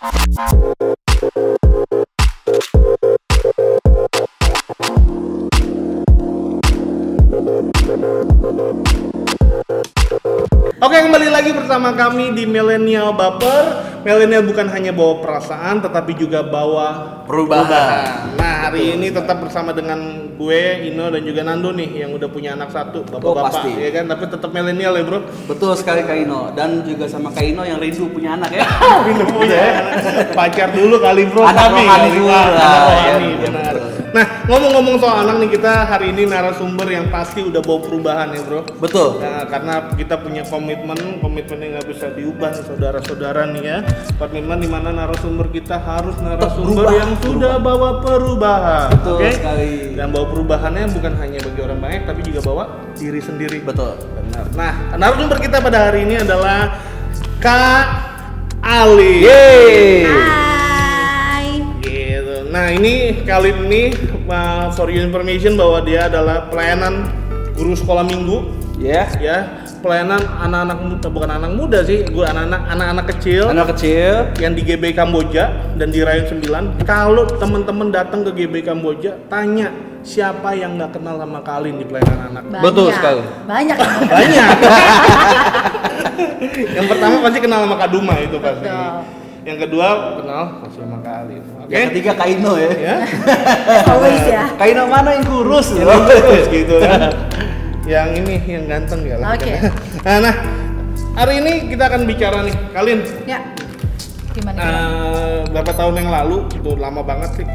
Oke, kembali lagi bersama kami di Millennial Baper. Millennial bukan hanya bawa perasaan, tetapi juga bawa perubahan. Nah, hari ini tetap bersama dengan gue, Ino, dan juga Nando nih, yang udah punya anak satu, bapak-bapak, ya kan? Tapi tetap millennial ya, bro? Betul sekali, Kak Ino. Dan juga sama Kak Ino yang rindu punya anak ya. Rindu punya pacar dulu kali, bro. Anak rohani dulu. Anak rohani, benar. Nah, ngomong-ngomong soal anak nih, kita hari ini narasumber yang pasti udah bawa perubahan ya, bro. Betul. Nah, karena kita punya komitmen yang nggak bisa diubah, saudara-saudara nih ya. Komitmen di mana narasumber kita harus narasumber yang sudah bawa perubahan. Betul Oke? sekali. Dan bawa perubahannya bukan hanya bagi orang banyak, tapi juga bawa diri sendiri. Betul. Benar. Nah, narasumber kita pada hari ini adalah Kak Ali. Yeay. Hai. Gitu. Nah, ini kali ini for your information bahwa dia adalah pelayanan guru sekolah minggu. Yeah. Ya, pelayanan anak-anak muda, bukan anak muda sih, gue anak-anak kecil. Anak kecil Yang di GB Kamboja dan di Rayon 9. Kalau teman-teman datang ke GB Kamboja, tanya siapa yang nggak kenal sama Kalin di pelayanan anak. Betul sekali. Banyak. Banyak. Yang pertama pasti kenal sama Kak Duma itu pasti. Betul. Yang kedua kenal pasti sama Kalin. Oke. Yang ketiga Kak Ino ya. Ya. Always ya. Kak Ino mana yang kurus Yang loh. terus gitu kan. Yang ini yang ganteng ya lah. Oke. Nah, hari ini kita akan bicara nih, Kalin. Ya. Gimana? Berapa tahun yang lalu, itu lama banget sih,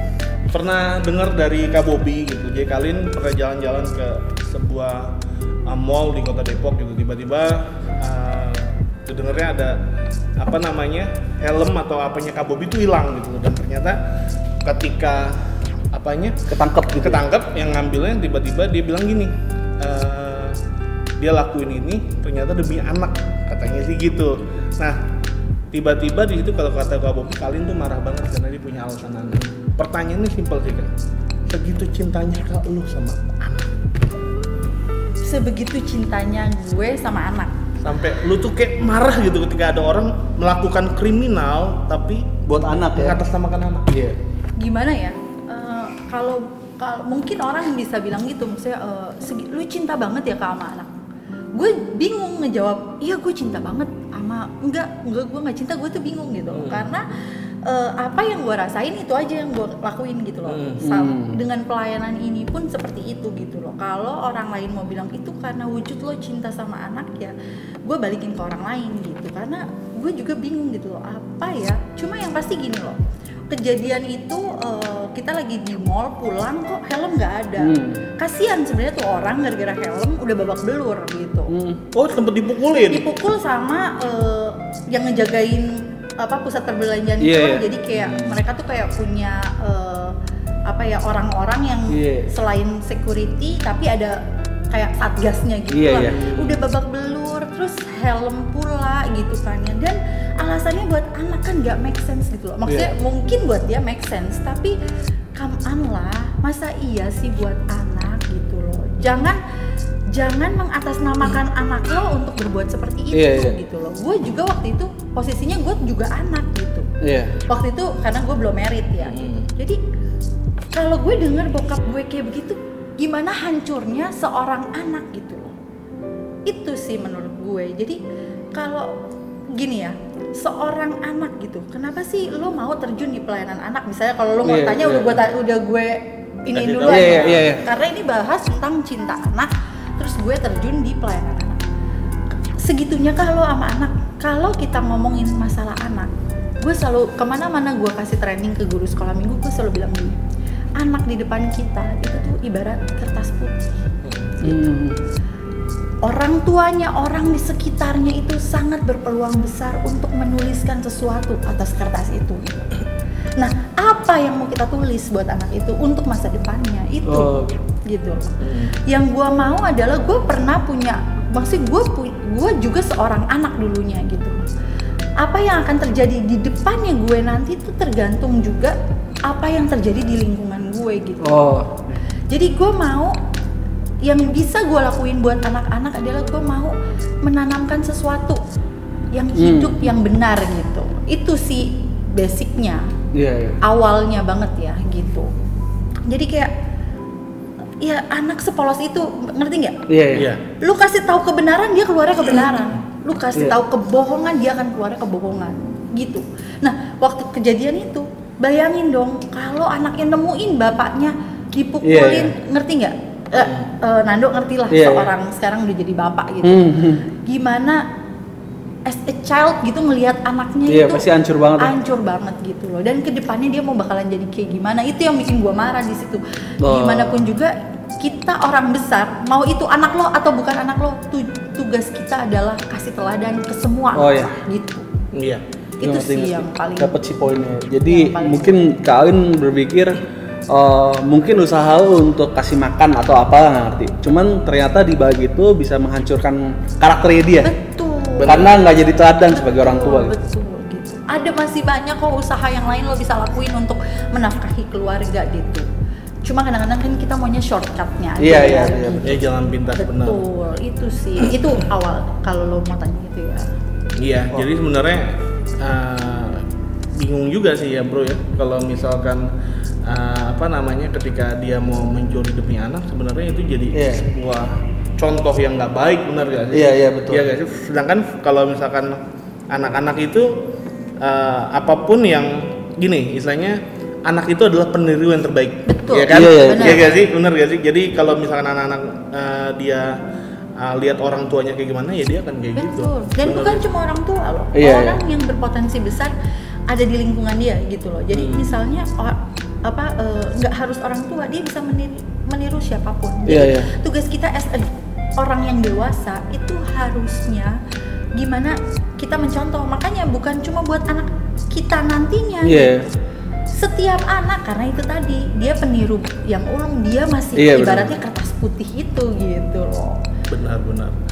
pernah dengar dari Kak Bobby gitu. Jadi Kalin pernah jalan-jalan ke sebuah mall di kota Depok gitu. Tiba-tiba dengarnya ada apa namanya, helm atau apanya Kak Bobby itu hilang gitu. Dan ternyata ketika ketangkep yang ngambilnya, tiba-tiba dia bilang gini, dia lakuin ini ternyata demi anak, katanya sih gitu. Nah, tiba-tiba di situ kalau kata Kak Bobby, Kalin tuh marah banget karena dia punya alasan anak. Pertanyaannya simpel sih, Kak. Segitu cintanya Kak lu sama anak? Sebegitu cintanya gue sama anak. Sampai lu tuh kayak marah gitu ketika ada orang melakukan kriminal tapi Buat anak ya. mengatasnamakan anak. Iya. Gimana ya? Kalau mungkin orang bisa bilang gitu, maksudnya lu cinta banget ya sama anak. Gue bingung ngejawab, iya gue cinta banget sama enggak gue nggak cinta, gue tuh bingung gitu loh. Karena apa yang gue rasain itu aja yang gue lakuin gitu loh. Dengan pelayanan ini pun seperti itu gitu loh. Kalau orang lain mau bilang itu karena wujud lo cinta sama anak, ya gue balikin ke orang lain gitu. Karena gue juga bingung gitu loh, apa ya, cuma yang pasti gini loh, kejadian itu kita lagi di mall, pulang kok helm nggak ada. Kasian sebenarnya tuh orang, gara-gara helm udah babak belur gitu. Oh, sempet dipukulin? Dipukul sama yang ngejagain pusat perbelanjaan itu. Jadi kayak mereka tuh kayak punya orang-orang yang selain security tapi ada kayak satgasnya gitu lah. Udah babak belur, terus helm pula gitu kan ya. Dan alasannya buat anak kan nggak make sense gitu loh. Maksudnya mungkin buat dia make sense, tapi come on lah, masa iya sih buat anak gitu loh. Jangan mengatasnamakan anak lo untuk berbuat seperti itu gitu loh. Gue juga waktu itu posisinya gue juga anak gitu. Waktu itu karena gue belum married ya. Jadi kalau gue denger bokap gue kayak begitu, gimana hancurnya seorang anak gitu loh. Itu sih menurut gue. Jadi kalau gini ya, seorang anak gitu, kenapa sih lo mau terjun di pelayanan anak? Misalnya kalau lo mau tanya, udah gue ini duluan ya. Karena ini bahas tentang cinta anak, terus gue terjun di pelayanan anak. Segitunya kalau sama anak, kalau kita ngomongin masalah anak, gue selalu kemana-mana gue kasih training ke guru sekolah minggu, gue selalu bilang gini, anak di depan kita itu tuh ibarat kertas putih. Orang tuanya, orang di sekitarnya itu sangat berpeluang besar untuk menuliskan sesuatu atas kertas itu. Nah, apa yang mau kita tulis buat anak itu untuk masa depannya itu, gitu. Yang gue mau adalah gue pernah punya, maksudnya gue juga seorang anak dulunya gitu. Apa yang akan terjadi di depannya gue nanti itu tergantung juga apa yang terjadi di lingkungan gue gitu. Jadi gue mau, yang bisa gue lakuin buat anak-anak adalah gue mau menanamkan sesuatu yang hidup, yang benar gitu. Itu sih basicnya, Iya. awalnya banget ya gitu. Jadi kayak ya anak sepolos itu, ngerti nggak? Iya. Lu kasih tahu kebenaran, dia keluarnya kebenaran. Lu kasih Iya. tahu kebohongan, dia akan keluarnya kebohongan gitu. Nah, waktu kejadian itu bayangin dong kalau anaknya nemuin bapaknya dipukulin. Iya. Ngerti nggak? Nando ngerti lah, Iya, seorang sekarang udah jadi bapak gitu. Gimana as a child gitu ngelihat anaknya Iya, itu pasti hancur banget ya. hancur banget gitu loh. Dan kedepannya dia mau bakalan jadi kayak gimana, itu yang bikin gua marah di situ. Oh. Gimana pun juga kita orang besar, mau itu anak lo atau bukan anak lo, tugas kita adalah kasih teladan ke semua. Oh, iya. Gitu. Iya. Itu sih yang paling dapat sih poinnya. Jadi yang paling mungkin kalian berpikir mungkin usaha lo untuk kasih makan atau apa nggak ngerti. Cuman ternyata di balik itu bisa menghancurkan karakternya dia. betul. Karena nggak jadi teladan sebagai orang tua gitu. Betul gitu. Ada masih banyak kok usaha yang lain lo bisa lakuin untuk menafkahi keluarga gitu. Cuma kadang-kadang kan kita maunya shortcutnya aja. Iya, ya, iya, gitu. Ya jalan pintas benar. Betul, itu sih. Itu awal kalau lo mau tanya gitu ya. Iya, jadi sebenarnya bingung juga sih ya bro ya, kalau misalkan ketika dia mau mencuri demi anak, sebenarnya itu jadi sebuah contoh yang nggak baik, benar gak sih? Iya betul. Iya gak sih? Sedangkan kalau misalkan anak-anak itu apapun yang gini, istilahnya anak itu adalah peniru yang terbaik. Betul. Ya kan? Iya, benar. Iya gak sih? Benar gak sih? Jadi kalau misalkan anak-anak dia lihat orang tuanya kayak gimana, ya dia akan kayak gitu. Betul. Dan Benar. bukan cuma orang tua loh. Iya, Orang yang berpotensi besar ada di lingkungan dia gitu loh. Jadi misalnya nggak harus orang tua, dia bisa meniru siapapun. Jadi Iya. tugas kita as orang yang dewasa itu harusnya gimana kita mencontoh. Makanya bukan cuma buat anak kita nantinya. Iya. Setiap anak, karena itu tadi dia peniru yang ulung, dia masih Iya, ibaratnya kertas putih itu gitu loh. Benar.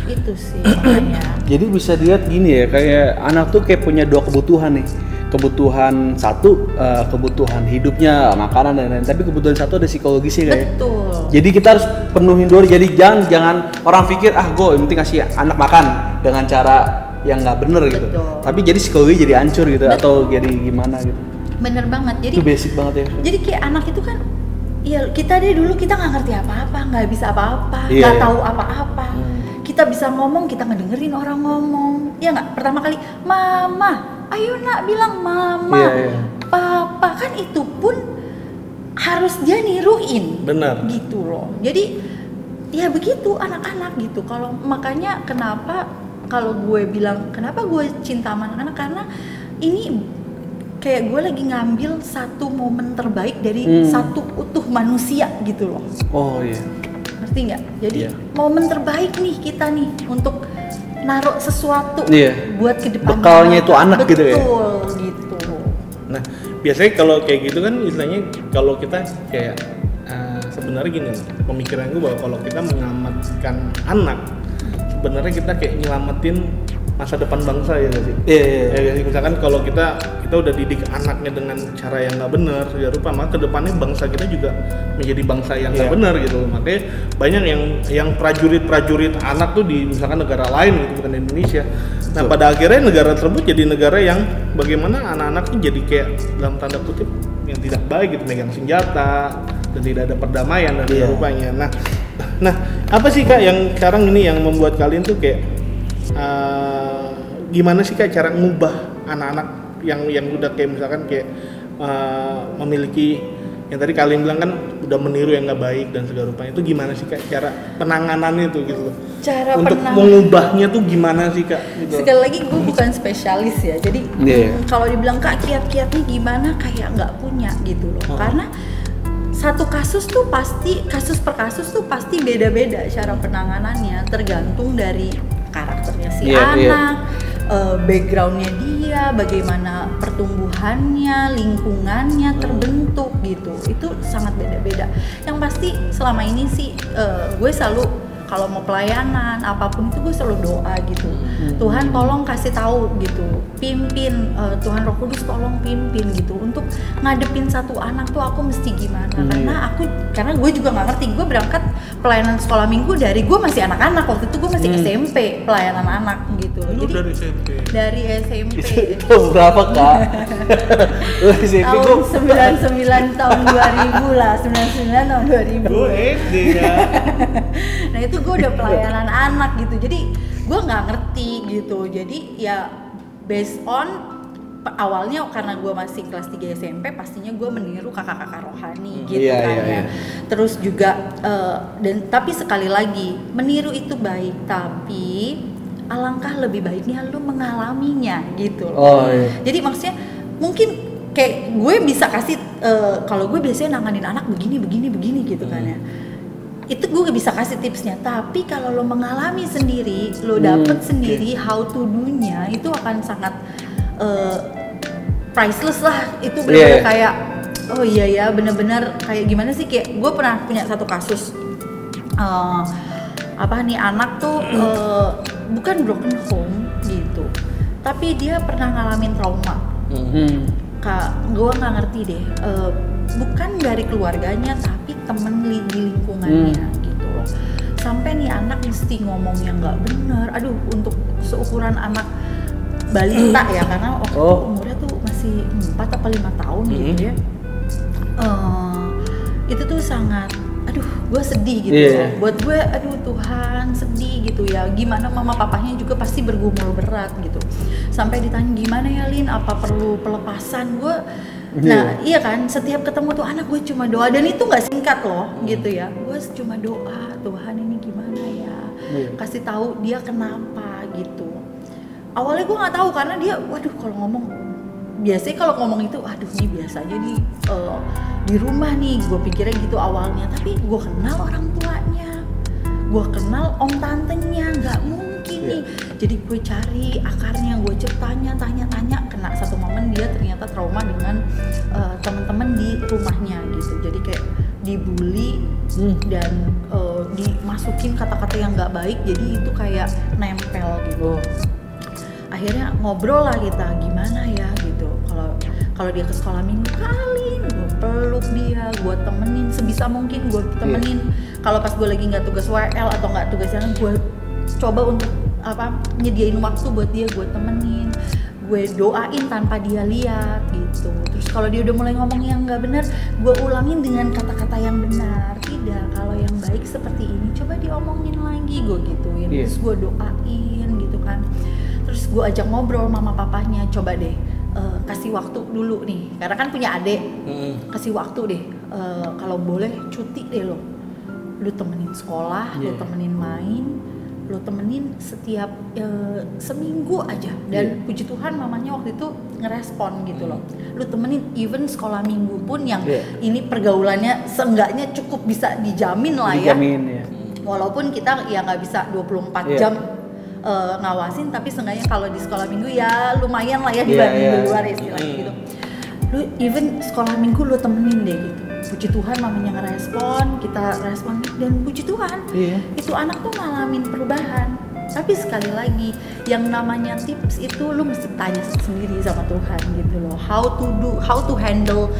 Itu sih makanya. Jadi bisa dilihat gini ya, kayak anak tuh kayak punya dua kebutuhan nih. Kebutuhan satu, kebutuhan hidupnya, makanan dan lain-lain. Tapi kebutuhan satu ada psikologisnya kayak. Betul. Jadi kita harus penuhin dulu. Jadi jangan orang pikir gue yang penting kasih anak makan dengan cara yang nggak bener gitu. Betul. Tapi jadi psikologi jadi hancur gitu. Betul. Atau jadi gimana gitu. Bener banget. Jadi Itu basic banget ya. Jadi kayak anak itu kan, ya kita deh dulu kita nggak ngerti apa-apa, nggak bisa apa-apa, Iya, nggak iya. tahu apa-apa. Kita bisa ngomong, kita ngedengerin orang ngomong. Ya nggak? Pertama kali, mama, ayo nak bilang mama, Iya. papa, kan itu pun harus dia niruin. Benar. Gitu loh. Jadi ya begitu anak-anak gitu. Kalau makanya kenapa kalau gue bilang kenapa gue cinta sama anak-anak, karena ini kayak gue lagi ngambil satu momen terbaik dari satu utuh manusia gitu loh. Oh iya. Ngerti nggak? Jadi Iya. momen terbaik nih kita nih untuk naruh sesuatu Iya. buat ke depan. Bekalnya itu anak gitu ya? Betul gitu. Nah, biasanya kalau kayak gitu kan istilahnya kalau kita kayak sebenarnya gini loh, pemikiran gue bahwa kalau kita menyelamatkan anak, sebenarnya kita kayak nyelamatin masa depan bangsa, ya gak sih? Iya. Ya gak sih? Misalkan kalau kita udah didik anaknya dengan cara yang nggak benar, ya rupa maka kedepannya bangsa kita juga menjadi bangsa yang nggak Iya. benar gitu. Makanya banyak yang prajurit anak tuh di misalkan negara lain gitu, bukan di Indonesia. Nah, pada akhirnya negara tersebut jadi negara yang bagaimana anak-anak tuh jadi kayak dalam tanda kutip yang tidak baik gitu, megang senjata dan tidak ada perdamaian dan Iya. rupanya. Nah, apa sih Kak yang sekarang ini yang membuat kalian tuh kayak gimana sih Kak cara ngubah anak-anak yang udah kayak misalkan kayak memiliki yang tadi kalian bilang kan udah meniru yang nggak baik dan segala rupanya, itu gimana sih Kak cara penanganannya tuh gitu loh? Cara Untuk mengubahnya tuh gimana sih Kak? Gitu. Sekali lagi gue bukan spesialis ya, jadi Iya. kalau dibilang Kak kiat-kiatnya gimana, kayak nggak punya gitu loh. Karena satu kasus tuh pasti, kasus per kasus tuh pasti beda-beda cara penanganannya, tergantung dari karakternya si Iya, iya. anak, backgroundnya dia, bagaimana pertumbuhannya, lingkungannya terbentuk gitu. Itu sangat beda-beda. Yang pasti selama ini sih gue selalu kalau mau pelayanan apapun itu gue selalu doa gitu. Tuhan tolong kasih tahu gitu, pimpin, Tuhan Roh Kudus tolong pimpin gitu untuk ngadepin satu anak tuh aku mesti gimana. Karena gue juga nggak ngerti. Gue berangkat pelayanan sekolah minggu dari gue masih anak-anak, waktu itu gue masih SMP pelayanan anak gitu. Lu Jadi dari SMP? dari SMP. Itu berapa kak? Tahun 99 tahun 2000 lah, 99 tahun 2000. Gue SD ya. Nah itu gue udah pelayanan anak gitu, jadi gue nggak ngerti gitu. Jadi ya based on awalnya karena gue masih kelas 3 SMP, pastinya gue meniru kakak-kakak rohani gitu ya. Terus juga tapi sekali lagi meniru itu baik, tapi alangkah lebih baiknya lu mengalaminya gitu loh. Jadi maksudnya mungkin kayak gue bisa kasih kalau gue biasanya nanganin anak begini gitu kan ya. Itu gue bisa kasih tipsnya, tapi kalau lo mengalami sendiri, lo dapet sendiri how to do-nya, itu akan sangat priceless lah. Itu benar-benar kayak oh iya ya, benar-benar kayak gimana sih, kayak gue pernah punya satu kasus anak tuh bukan broken home gitu, tapi dia pernah ngalamin trauma. Gue nggak ngerti deh, bukan dari keluarganya tapi temen di lingkungannya gitu loh. Sampai nih anak mesti ngomong yang nggak bener. Aduh, untuk seukuran anak balita ya, karena waktu itu umurnya tuh masih 4 atau 5 tahun gitu ya. Itu tuh sangat, aduh, gue sedih gitu loh. Buat gue, aduh Tuhan, sedih gitu ya. Gimana mama papahnya juga pasti bergumul berat gitu. Sampai ditanya gimana ya Lin, apa perlu pelepasan? Gue, nah iya kan, setiap ketemu tuh anak gue cuma doa, dan itu nggak singkat loh gitu ya. Gue cuma doa, Tuhan ini gimana ya, kasih tahu dia kenapa gitu. Awalnya gue nggak tahu karena dia, waduh kalau ngomong, biasanya kalau ngomong itu, aduh ini biasanya di rumah nih, gue pikirnya gitu awalnya. Tapi gue kenal orang tuanya, gue kenal om tantenya, nggak mungkin nih. Jadi gue cari akarnya, gue tanya, kena satu momen dia ternyata trauma dengan teman-teman di rumahnya gitu. Jadi kayak dibully dan dimasukin kata-kata yang nggak baik, jadi itu kayak nempel gitu. Akhirnya ngobrol lah kita, gimana ya gitu. Kalau dia ke sekolah minggu kali, gue peluk dia, gue temenin sebisa mungkin, gue temenin. Kalau pas gue lagi nggak tugas WL atau nggak tugas jalan, gue coba untuk nyediain waktu buat dia, gue temenin, gue doain tanpa dia lihat gitu. Terus kalau dia udah mulai ngomong yang nggak benar, gue ulangin dengan kata-kata yang benar. Tidak, kalau yang baik seperti ini coba diomongin lagi, gue gituin. Terus gue doain gitu kan. Terus gue ajak ngobrol mama papahnya, coba deh kasih waktu dulu nih, karena kan punya adik. Kasih waktu deh, kalau boleh cuti deh lo temenin sekolah, lo temenin main, lo temenin setiap seminggu aja. Dan puji Tuhan mamanya waktu itu ngerespon gitu loh. Lo temenin even sekolah minggu pun yang ini pergaulannya seenggaknya cukup bisa dijamin lah ya. Walaupun kita ya nggak bisa 24 jam ngawasin, tapi seenggaknya kalau di sekolah minggu ya lumayan lah ya dibanding di luar istilahnya gitu. Lu even sekolah minggu lu temenin deh gitu. Puji Tuhan mamanya ngerespon, kita respon, dan puji Tuhan itu anak tuh ngalamin perubahan. Tapi sekali lagi, yang namanya tips itu lu mesti tanya sendiri sama Tuhan gitu loh. How to handle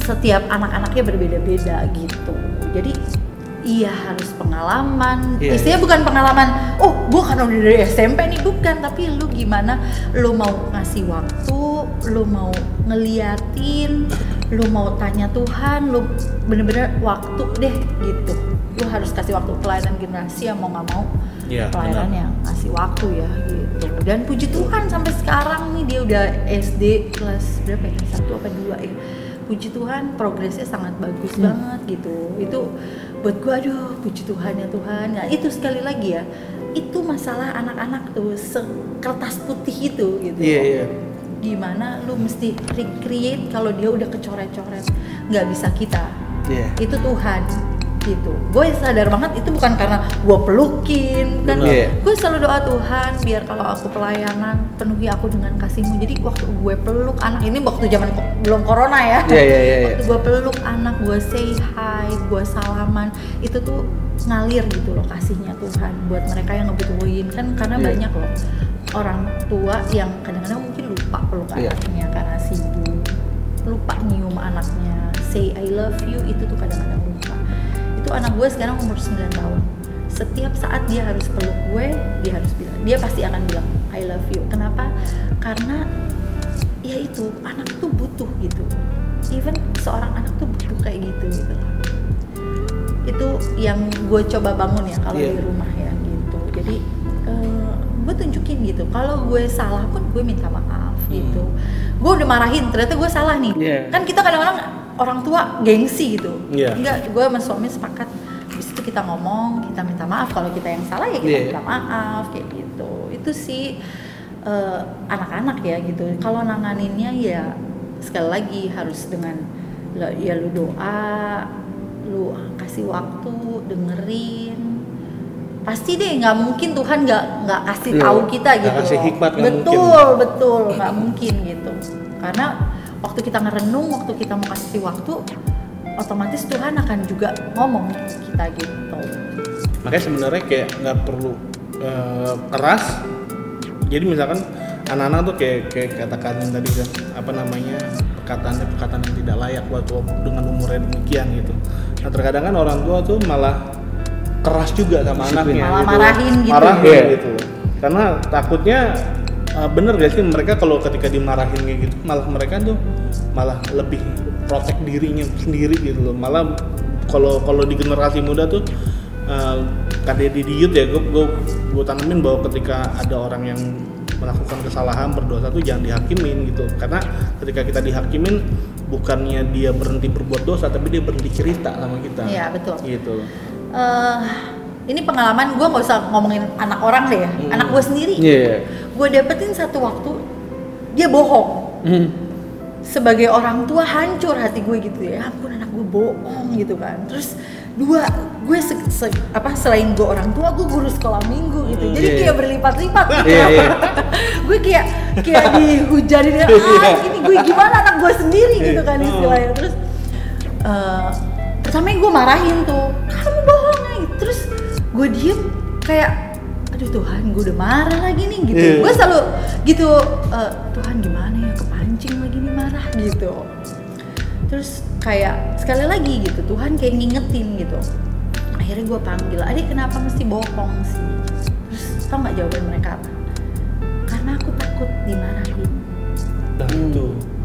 setiap anak-anaknya berbeda-beda gitu. Jadi iya harus pengalaman, istilahnya bukan pengalaman, oh gue kan udah dari SMP nih, bukan, tapi lu gimana, lu mau ngasih waktu, lu mau ngeliatin, lu mau tanya Tuhan, lu bener-bener waktu deh gitu. Lu harus kasih waktu. Pelayanan generasi yang mau nggak mau pelayanan yang ngasih waktu ya gitu. Dan puji Tuhan sampai sekarang nih dia udah SD kelas berapa ya, 1 apa 2 ya. Puji Tuhan progresnya sangat bagus banget gitu. Itu buat gue, aduh puji Tuhan ya Tuhan. Nah itu sekali lagi ya, itu masalah anak-anak tuh kertas putih itu gitu. Gimana lu mesti recreate kalau dia udah kecoret-coret, nggak bisa kita. Itu Tuhan gitu. Gue sadar banget itu bukan karena gue pelukin kan. Gue selalu doa, Tuhan biar kalau aku pelayanan penuhi aku dengan kasih-Mu. Jadi waktu gue peluk anak ini, waktu zaman belum corona ya, waktu gue peluk anak, gue say hi, gue salaman, itu tuh ngalir gitu loh kasihnya Tuhan buat mereka yang ngebutuhin kan. Karena banyak loh orang tua yang kadang-kadang mungkin lupa peluk anaknya karena sibuk lupa nyium anaknya, say I love you, itu tuh kadang-kadang lupa. Itu anak gue sekarang umur 9 tahun. Setiap saat dia harus peluk gue, dia pasti akan bilang I love you. Kenapa? Karena ya itu, anak tuh butuh gitu. Even seorang anak tuh butuh kayak gitu gitu. Itu yang gue coba bangun ya kalau di rumah ya gitu. Jadi gue tunjukin gitu. Kalau gue salah pun gue minta maaf gitu. Gue udah marahin, ternyata gue salah nih. Kan kita kadang-kadang orang tua gengsi gitu. Enggak, gue sama suami sepakat. Habis itu kita ngomong, kita minta maaf. Kalau kita yang salah ya kita minta maaf kayak gitu. Itu sih anak-anak ya gitu. Kalau nanganinnya ya sekali lagi harus dengan ya lu doa, lu kasih waktu, dengerin. Pasti deh, nggak mungkin Tuhan nggak kasih tahu kita gitu. Kasih hikmat, betul nggak mungkin gitu. Karena waktu kita ngerenung, waktu kita mau kasih waktu, otomatis Tuhan akan juga ngomong kita gitu. Makanya sebenarnya kayak nggak perlu keras. Jadi misalkan anak-anak tuh kayak katakan tadi kan apa namanya perkataan yang tidak layak waktu dengan umurnya demikian gitu. Nah terkadang kan orang tua tuh malah keras juga sama anaknya, malah gitu. marahin gitu. Karena takutnya bener gak sih mereka kalau ketika dimarahin kayak gitu malah mereka tuh malah lebih protect dirinya sendiri gitu loh. Malah kalau di generasi muda tuh kayak di youth ya gue tanamin bahwa ketika ada orang yang melakukan kesalahan berdosa tuh jangan dihakimin gitu. Karena ketika kita dihakimin bukannya dia berhenti berbuat dosa tapi dia berhenti cerita sama kita. Iya betul. Gitu. Ini pengalaman gue, nggak usah ngomongin anak orang deh ya, anak gue sendiri. Gue dapetin satu waktu dia bohong. Sebagai orang tua hancur hati gue gitu ya, ampun anak gue bohong gitu kan. Terus gue selain gue orang tua, gue guru sekolah minggu gitu. Jadi kayak berlipat-lipat gitu. Gue kayak dihujanin ini gue gimana anak gue sendiri gitu kan istilahnya. Terus pertama gue marahin tuh, kamu bohong ya. Terus gue diem kayak aduh Tuhan, gue udah marah lagi nih gitu. Gue selalu gitu, Tuhan gimana ya, kepancing lagi nih marah gitu. Terus kayak sekali lagi gitu, Tuhan kayak ngingetin gitu. Akhirnya gue panggil, adik kenapa mesti bohong sih? Terus tau gak jawaban mereka apa? Karena aku takut dimarahin.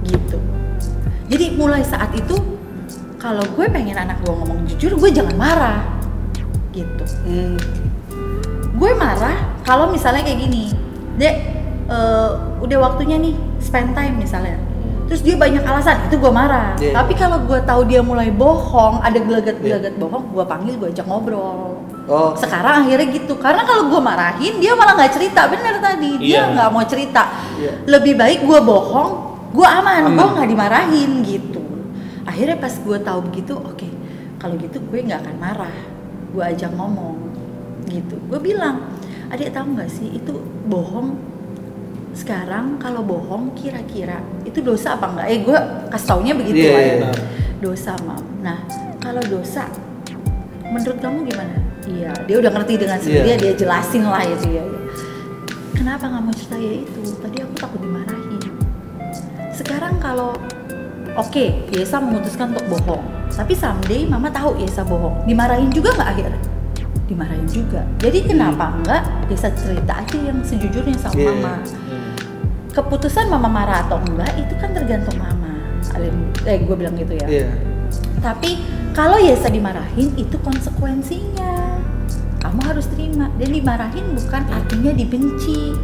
Gitu. Jadi mulai saat itu kalau gue pengen anak gue ngomong jujur, gue jangan marah gitu. Gue marah kalau misalnya kayak gini, Dek, udah waktunya nih spend time misalnya. Terus dia banyak alasan, itu gue marah. Tapi kalau gue tahu dia mulai bohong, ada gelagat bohong, gue panggil, gue ajak ngobrol. Sekarang akhirnya gitu, karena kalau gue marahin dia malah nggak cerita. Bener tadi, dia nggak mau cerita. Lebih baik gue bohong, gue aman. Gue nggak dimarahin gitu. Akhirnya pas gue tahu begitu, oke, kalau gitu gue nggak akan marah, gue ajak ngomong gitu. Gue bilang, adik tahu nggak sih itu bohong. Sekarang kalau bohong kira-kira itu dosa apa enggak? Gue kasih taunya begitu ya. Dosa mam. Nah kalau dosa, menurut kamu gimana? Iya, dia udah ngerti dengan sendirinya, dia jelasin lah itu ya. Kenapa nggak mau cerita ya itu? Tadi aku takut dimarahin. Sekarang kalau oke, Yesa memutuskan untuk bohong. Tapi someday mama tahu Yesa bohong. Dimarahin juga nggak akhirnya? Dimarahin juga. Jadi kenapa enggak Yesa cerita aja yang sejujurnya sama mama. Keputusan mama marah atau enggak itu kan tergantung mama. Gue bilang gitu ya. Tapi kalau Yesa dimarahin itu konsekuensinya. Kamu harus terima. Dan dimarahin bukan artinya dibenci.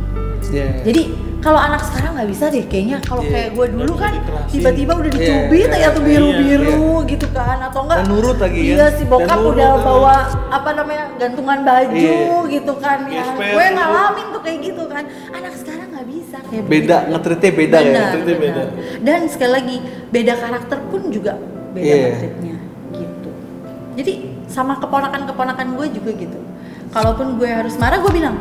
Jadi kalau anak sekarang nggak bisa deh kayaknya. Kalau kayak gue dulu kan tiba-tiba udah dicubit ya tuh biru-biru gitu kan, atau enggak nurut lagi ya. Iya si bokap udah bawa apa namanya gantungan baju gitu kan ya. Gue ngalamin tuh kayak gitu kan. Anak sekarang nggak bisa kayak beda, nge-treatnya beda ya. Nge-treatnya beda. Dan sekali lagi beda karakter pun juga beda nge-treatnya gitu. Jadi sama keponakan gue juga gitu. Kalaupun gue harus marah, gue bilang,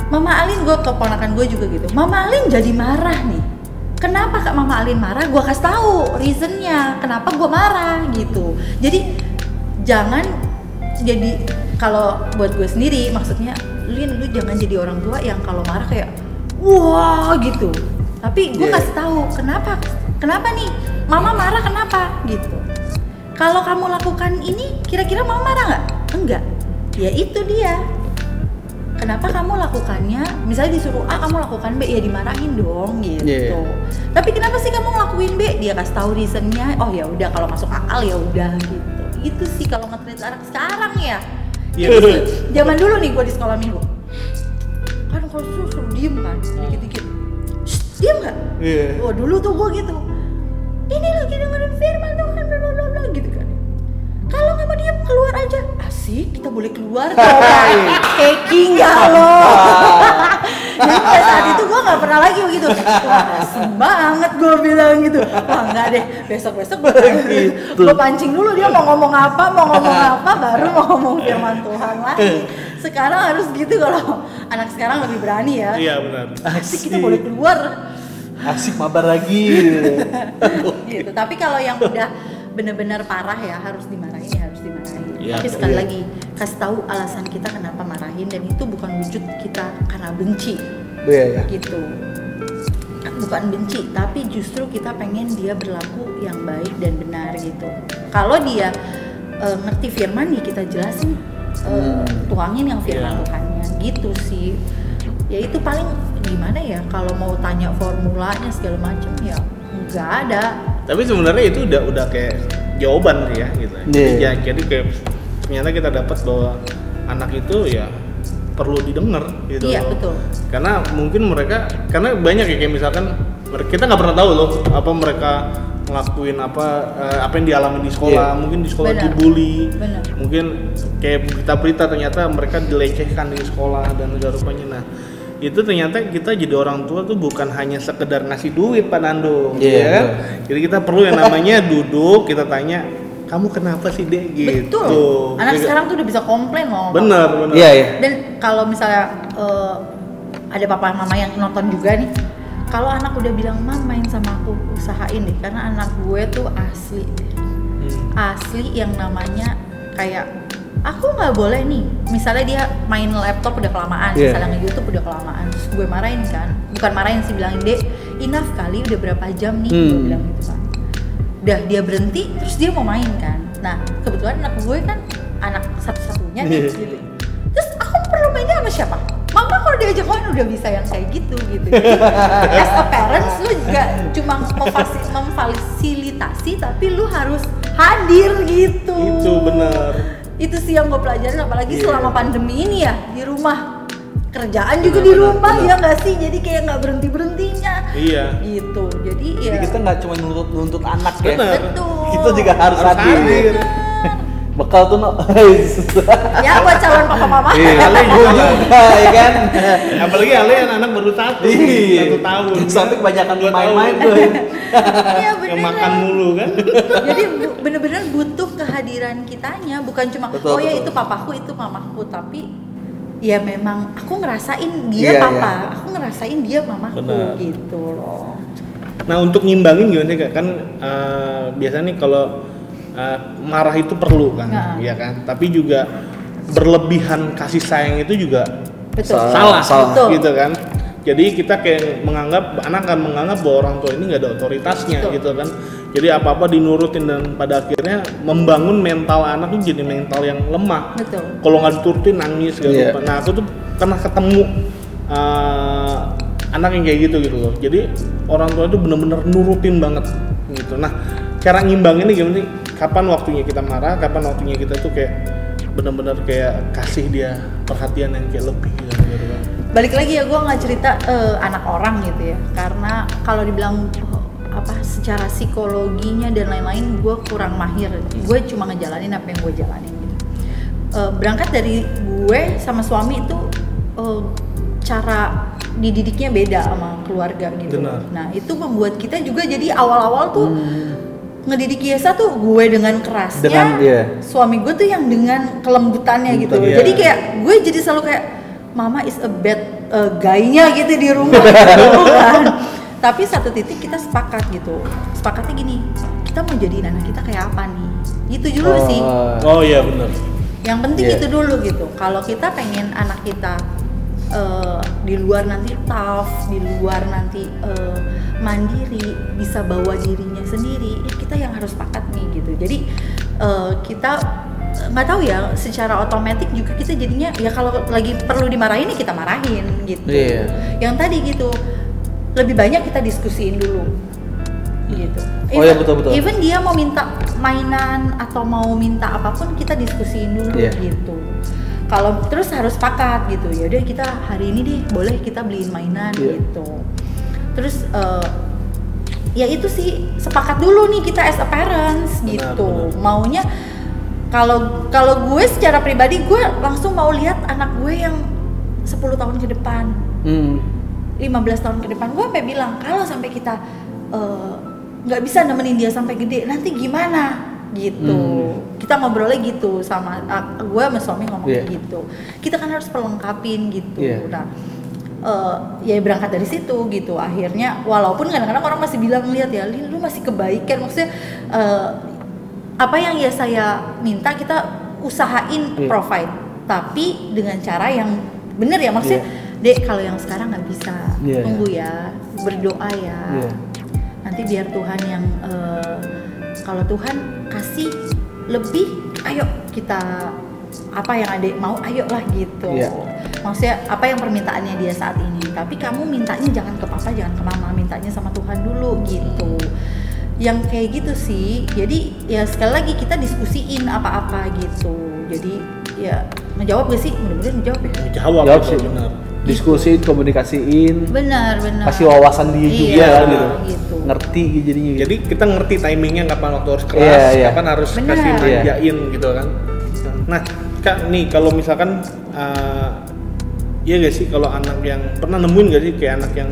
Mama Alin, gue keponakan gue juga gitu. Mama Alin jadi marah nih. Kenapa Kak Mama Alin marah? Gue kasih tahu reasonnya kenapa gue marah gitu. Jadi jangan jadi, kalau buat gue sendiri maksudnya, Lin, lu jangan jadi orang tua yang kalau marah kayak wah gitu. Tapi gue kasih tahu kenapa kenapa nih? Mama marah kenapa? Gitu. Kalau kamu lakukan ini, kira-kira mama marah nggak? Enggak. Ya itu dia. Kenapa kamu lakukannya? Misalnya disuruh A, kamu lakukan B, ya dimarahin dong gitu. Yeah. Tapi kenapa sih kamu ngelakuin B? Dia kasih tahu reasonnya. Oh ya udah, kalau masuk akal ya udah gitu. Itu sih kalau nge-treat anak sekarang ya. Iya. Zaman dulu nih gue di sekolah minggu. Kan kalau suruh diem kan, dikit-dikit. Diem nggak? Iya. Wah dulu tuh gue gitu. Ini lagi dengerin firman Tuhan, bla bla bla gitu kan. Kalau nggak mau diem keluar aja. Asik, kita boleh keluar. Hacking nggak lo? Jadi pada saat itu gue nggak pernah lagi begitu. Wah asik banget gue bilang gitu. Wah nggak deh, besok gue pancing dulu dia mau ngomong apa baru mau ngomong firman Tuhan lagi. Sekarang harus gitu kalau anak sekarang lebih berani ya. Iya benar. Asik kita boleh keluar. Asik mabar lagi. Gitu. Tapi kalau yang udah benar-benar parah ya harus dimarahin. Ya, Tapi sekali lagi kasih tahu alasan kita kenapa marahin, dan itu bukan wujud kita karena benci. Iya. Gitu. Bukan benci, tapi justru kita pengen dia berlaku yang baik dan benar gitu. Kalau dia ngerti firman nih kita jelasin, tuangin yang firman Tuhannya gitu sih. Ya itu paling gimana ya, kalau mau tanya formulanya segala macam ya nggak ada. Tapi sebenarnya itu udah kayak jawaban sih ya gitu. Jadi kayak ternyata kita dapat bahwa anak itu ya perlu didengar gitu. Iya betul. Karena mungkin karena banyak ya kayak misalkan kita nggak pernah tahu loh apa mereka ngelakuin apa yang dialami di sekolah. Mungkin di sekolah dibully. Mungkin kayak berita-berita ternyata mereka dilecehkan di sekolah dan segala rupanya. Nah itu ternyata kita jadi orang tua tuh bukan hanya sekedar ngasih duit Pak Nando, ya. Jadi kita perlu yang namanya duduk, kita tanya, kamu kenapa sih Dek? Gitu. Betul. Anak sekarang tuh udah bisa komplain loh. Bener. Iya. Dan kalau misalnya ada papa mama yang nonton juga nih, kalau anak udah bilang Mam main sama aku, usahain deh, karena anak gue tuh asli deh. Asli yang namanya kayak aku nggak boleh nih, misalnya dia main laptop udah kelamaan, misalnya nge-YouTube udah kelamaan, terus gue marahin kan, bukan marahin sih, bilangin Dek, enough kali udah berapa jam nih, gue bilang gitu kan. Udah dia berhenti, terus dia mau main kan. Nah kebetulan anak gue kan anak satu-satunya nih gitu. Terus aku perlu mainnya sama siapa? Mama kalau diajak main udah bisa yang kayak gitu. Jadi as a parents lu juga cuma memfasilitasi, tapi lu harus hadir gitu. Itu benar. Itu sih yang gue pelajarin, apalagi selama pandemi ini ya, di rumah kerjaan juga di rumah ya nggak sih, jadi kayak nggak berhentinya. Iya. Gitu, jadi kita nggak cuma nuntut anak ya. Betul. Kita juga harus hadir. Bekal tuh ya buat calon papa mama. Ale juga ya kan. Apalagi Ale anak baru 1 tahun. Sampai kebanyakan main-main tuh. Iya bener. Yang makan mulu kan. Jadi bener-bener butuh kehadiran kitanya, bukan cuma itu papaku, itu mamaku, tapi ya memang aku ngerasain dia papa, aku ngerasain dia mamaku. Gitu loh. Nah untuk nyimbangin gimana sih kan biasanya nih kalau marah itu perlu kan, ya kan. Tapi juga berlebihan kasih sayang itu juga salah. Gitu kan. Jadi kita kayak anak akan menganggap bahwa orang tua ini nggak ada otoritasnya. Gitu kan. Jadi apa-apa dinurutin dan pada akhirnya membangun mental anak itu jadi mental yang lemah. Kalau nggak diturutin nangis gitu. Nah aku tuh pernah ketemu anak yang kayak gitu loh. Jadi orang tua itu benar-benar nurutin banget gitu. Nah cara ngimbanginnya gimana sih? Kapan waktunya kita marah, kapan waktunya kita tuh kayak benar-benar kayak kasih dia perhatian yang kayak lebih gitu. Balik lagi ya, gue nggak cerita anak orang gitu ya, karena kalau dibilang secara psikologinya dan lain-lain gue kurang mahir. Gue cuma ngejalanin apa yang gue jalanin gitu. Berangkat dari gue sama suami itu cara dididiknya beda sama keluarga gitu. Nah itu membuat kita juga jadi awal-awal tuh ngedidik Yesa tuh gue dengan kerasnya, suami gue tuh yang dengan kelembutannya gitu. Jadi kayak gue jadi selalu kayak mama is a bad guy-nya gitu di rumah gitu kan. Tapi satu titik kita sepakat gitu. Sepakatnya gini, kita mau jadiin anak kita kayak apa nih? Itu dulu sih. Oh iya benar. Yang penting itu dulu gitu. Kalau kita pengen anak kita di luar nanti tough, di luar nanti mandiri, bisa bawa dirinya sendiri, ya kita yang harus sepakat nih gitu. Jadi kita nggak tahu ya, secara otomatis juga kita jadinya ya kalau lagi perlu dimarahin ya kita marahin gitu. Yang tadi gitu lebih banyak kita diskusiin dulu gitu. Ya betul. Even dia mau minta mainan atau mau minta apapun kita diskusiin dulu gitu. Kalau terus harus sepakat gitu, ya udah kita hari ini deh boleh kita beliin mainan gitu. Terus ya itu sih sepakat dulu nih kita as a parents gitu. Benar. Maunya kalau gue secara pribadi gue langsung mau lihat anak gue yang 10 tahun ke depan, 15 tahun ke depan. Gue sampai bilang kalau sampai kita nggak bisa nemenin dia sampai gede, nanti gimana? Gitu. Kita ngobrolnya gitu sama gue sama suami ngomong gitu. Kita kan harus perlengkapin gitu. Nah, ya berangkat dari situ gitu. Akhirnya walaupun kadang-kadang orang masih bilang lihat ya, lu masih kebaikan, maksudnya apa yang ya saya minta kita usahain provide, tapi dengan cara yang benar ya, maksudnya Dek kalau yang sekarang nggak bisa, tunggu ya, berdoa ya. Nanti biar Tuhan yang kalau Tuhan kasih lebih, ayo kita apa yang Adek mau, ayolah gitu. Maksudnya apa yang permintaannya dia saat ini, tapi kamu mintanya jangan ke papa, jangan ke mama, mintanya sama Tuhan dulu gitu. Yang kayak gitu sih. Jadi ya sekali lagi kita diskusiin apa-apa gitu. Jadi ya ngejawab gak sih? Mudah-mudahan ngejawab ya. Jawab sih benar. Diskusiin, komunikasiin. Benar. Kasih wawasan dia juga gitu. Ngerti jadinya. Gitu. Jadi kita ngerti timingnya kapan waktu harus keras, kapan harus kasih manjain gitu kan. Nah, Kak nih kalau misalkan iya gak sih kalau anak yang pernah nemuin gak sih kayak anak yang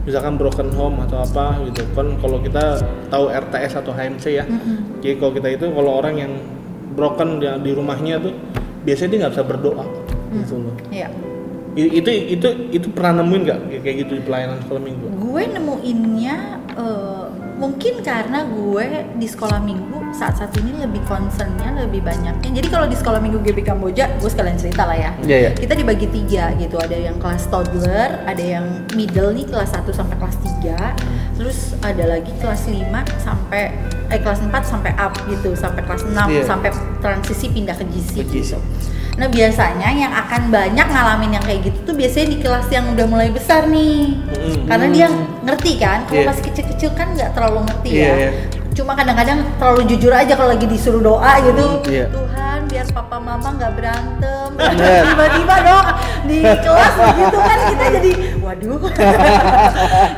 misalkan broken home atau apa gitu kan, kalau kita tahu RTS atau HMC ya. Jadi kalau kita itu kalau orang yang broken di rumahnya tuh biasanya dia nggak bisa berdoa gitu loh. Iya. Itu pernah nemuin nggak kayak gitu di pelayanan sekolah minggu? Gue nemuinnya mungkin karena gue di sekolah minggu saat ini lebih concernnya lebih banyaknya. Jadi kalau di sekolah minggu GB Kamboja, gue sekalian cerita lah ya. Kita dibagi 3 gitu, ada yang kelas toddler, ada yang middle nih kelas 1 sampai kelas 3, terus ada lagi kelas 5 sampai kelas 4 sampai up gitu, sampai kelas 6 sampai transisi pindah ke GC gitu. Nah biasanya yang akan banyak ngalamin yang kayak gitu tuh biasanya di kelas yang udah mulai besar nih, karena dia ngerti kan. Kalau masih kecil-kecil kan nggak terlalu ngerti ya. Cuma kadang-kadang terlalu jujur aja kalau lagi disuruh doa gitu. Tuhan biar papa mama nggak berantem. Tiba-tiba dong di kelas begitu kan kita jadi waduh.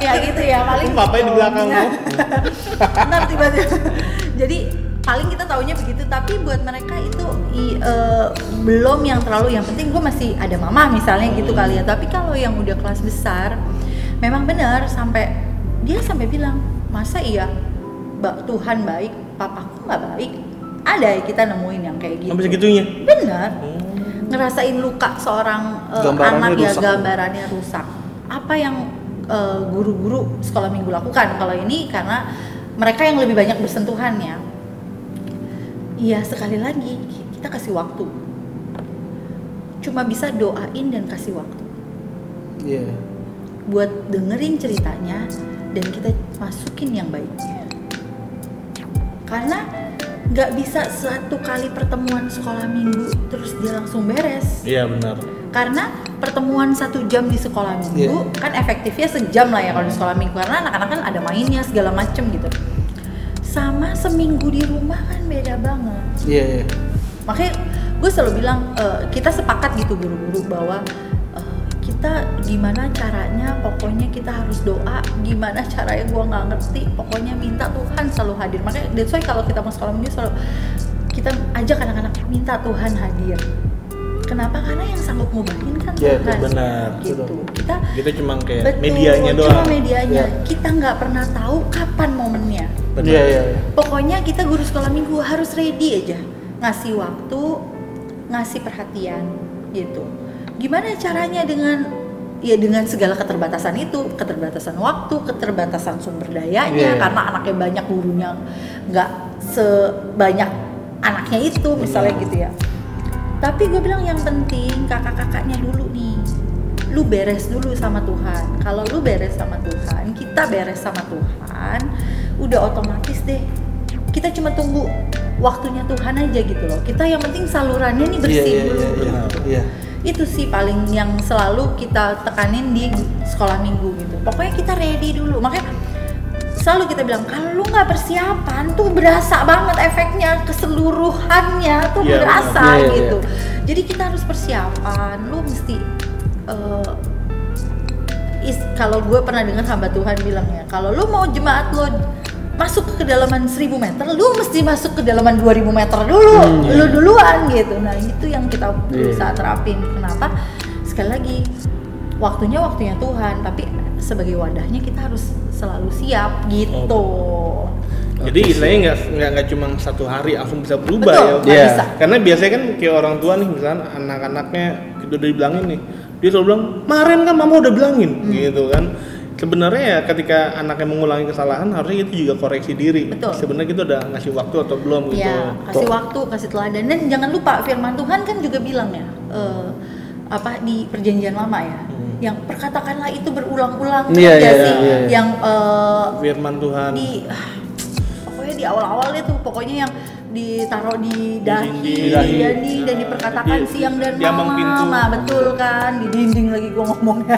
Ya gitu ya paling. Papanya di belakang lo. Ntar tiba-tiba. Jadi paling kita taunya begitu, tapi buat mereka itu belum yang terlalu, yang penting gue masih ada mama misalnya gitu kali ya. Tapi kalau yang udah kelas besar memang benar sampai dia sampai bilang, masa iya Tuhan baik, papaku nggak baik. Ada ya kita nemuin yang kayak gitu. Sampai segitunya? Benar. Ngerasain luka seorang anak ya, gambarannya rusak. Apa yang guru-guru sekolah minggu lakukan kalau ini, karena mereka yang lebih banyak bersentuhan ya. Iya, sekali lagi kita kasih waktu. Cuma bisa doain dan kasih waktu. Buat dengerin ceritanya dan kita masukin yang baiknya. Karena nggak bisa satu kali pertemuan sekolah minggu terus dia langsung beres. Iya benar. Karena pertemuan 1 jam di sekolah minggu kan efektifnya sejam lah ya kalau di sekolah minggu, karena anak-anak kan ada mainnya segala macem gitu. Sama seminggu di rumah kan beda banget. Makanya gue selalu bilang kita sepakat gitu guru-guru bahwa kita gimana caranya, pokoknya kita harus doa. Gimana caranya gue nggak ngerti, pokoknya minta Tuhan selalu hadir. Makanya that's why kalau kita mau sekolah minggu selalu kita ajak anak-anak minta Tuhan hadir. Kenapa? Karena yang sanggup ngubahin kan Tuhan. Benar. Gitu. Kita cuma kayak medianya doang. Cuma medianya. Kita nggak pernah tahu kapan momennya. Pokoknya kita guru sekolah minggu harus ready aja, ngasih waktu, ngasih perhatian gitu. Gimana caranya dengan segala keterbatasan itu, keterbatasan waktu, keterbatasan sumber dayanya, karena anaknya banyak, gurunya nggak sebanyak anaknya itu misalnya gitu ya. Tapi gue bilang yang penting kakak-kakaknya dulu nih, lu beres dulu sama Tuhan. Kalau lu beres sama Tuhan, kita beres sama Tuhan, udah otomatis deh. Kita cuma tunggu waktunya Tuhan aja gitu loh. Kita yang penting salurannya nih bersih dulu. Iya. Itu sih paling yang selalu kita tekanin di sekolah minggu gitu. Pokoknya kita ready dulu. Makanya selalu kita bilang kalau lu nggak persiapan tuh berasa banget efeknya, keseluruhannya tuh berasa gitu. Jadi kita harus persiapan. Lu mesti kalau gue pernah dengar hamba Tuhan bilangnya, kalau lu mau jemaat lo masuk ke kedalaman 1000 meter, lu mesti masuk ke kedalaman 2000 meter dulu, lu duluan gitu. Nah itu yang kita berusaha terapin. Kenapa? Sekali lagi, waktunya Tuhan, tapi sebagai wadahnya kita harus selalu siap gitu. Jadi istilahnya nggak cuma satu hari langsung bisa berubah. Betul, ya. bisa. Karena biasanya kan kayak orang tua nih, misalnya anak-anaknya udah dibilangin nih, dia selalu bilang, "Kemarin kan mama udah bilangin," gitu kan. Sebenarnya ya ketika anaknya mengulangi kesalahan harusnya itu juga koreksi diri. Betul. Sebenarnya kita udah ngasih waktu atau belum gitu. Ya, kasih waktu, kasih teladan. Dan jangan lupa firman Tuhan kan juga bilang ya, di perjanjian lama ya, yang perkatakanlah itu berulang-ulang sih, yang firman Tuhan. Pokoknya di awal-awal itu pokoknya yang ditaruh di dahi, dan diperkatakan siang dan malam. Nah, betul kan, di dinding lagi gua ngomongnya.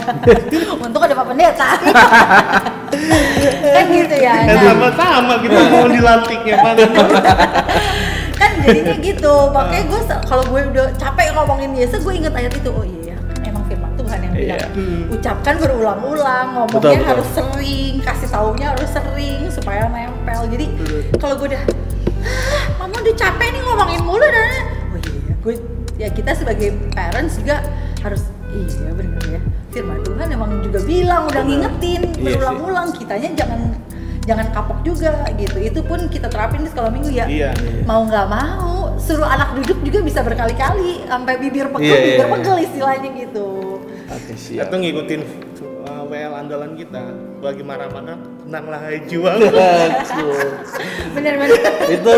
Untung ada Pak Pendeta. Kan gitu ya. Sama-sama kita mau dilantiknya mana. Kan jadinya gitu. Makanya gue kalau gue udah capek ngomongin Yesus, gue inget ayat itu. Oh iya, emang firman Tuhan yang bilang ucapkan berulang-ulang, ngomongnya harus sering, kasih taunya harus sering supaya nempel. Jadi kalau gue udah mama udah capek nih ngomongin mulu dan kita sebagai parents juga harus bener ya, firman Tuhan emang juga bilang udah ngingetin berulang-ulang, kitanya jangan kapok juga gitu. Itu pun kita terapin di sekolah minggu ya. Mau nggak mau suruh anak duduk juga bisa berkali-kali sampai bibir pegel istilahnya gitu. Oke, siap. Atau ngikutin WL andalan kita, bagi marah-marah tenanglah hai jiwa. Bener. Itu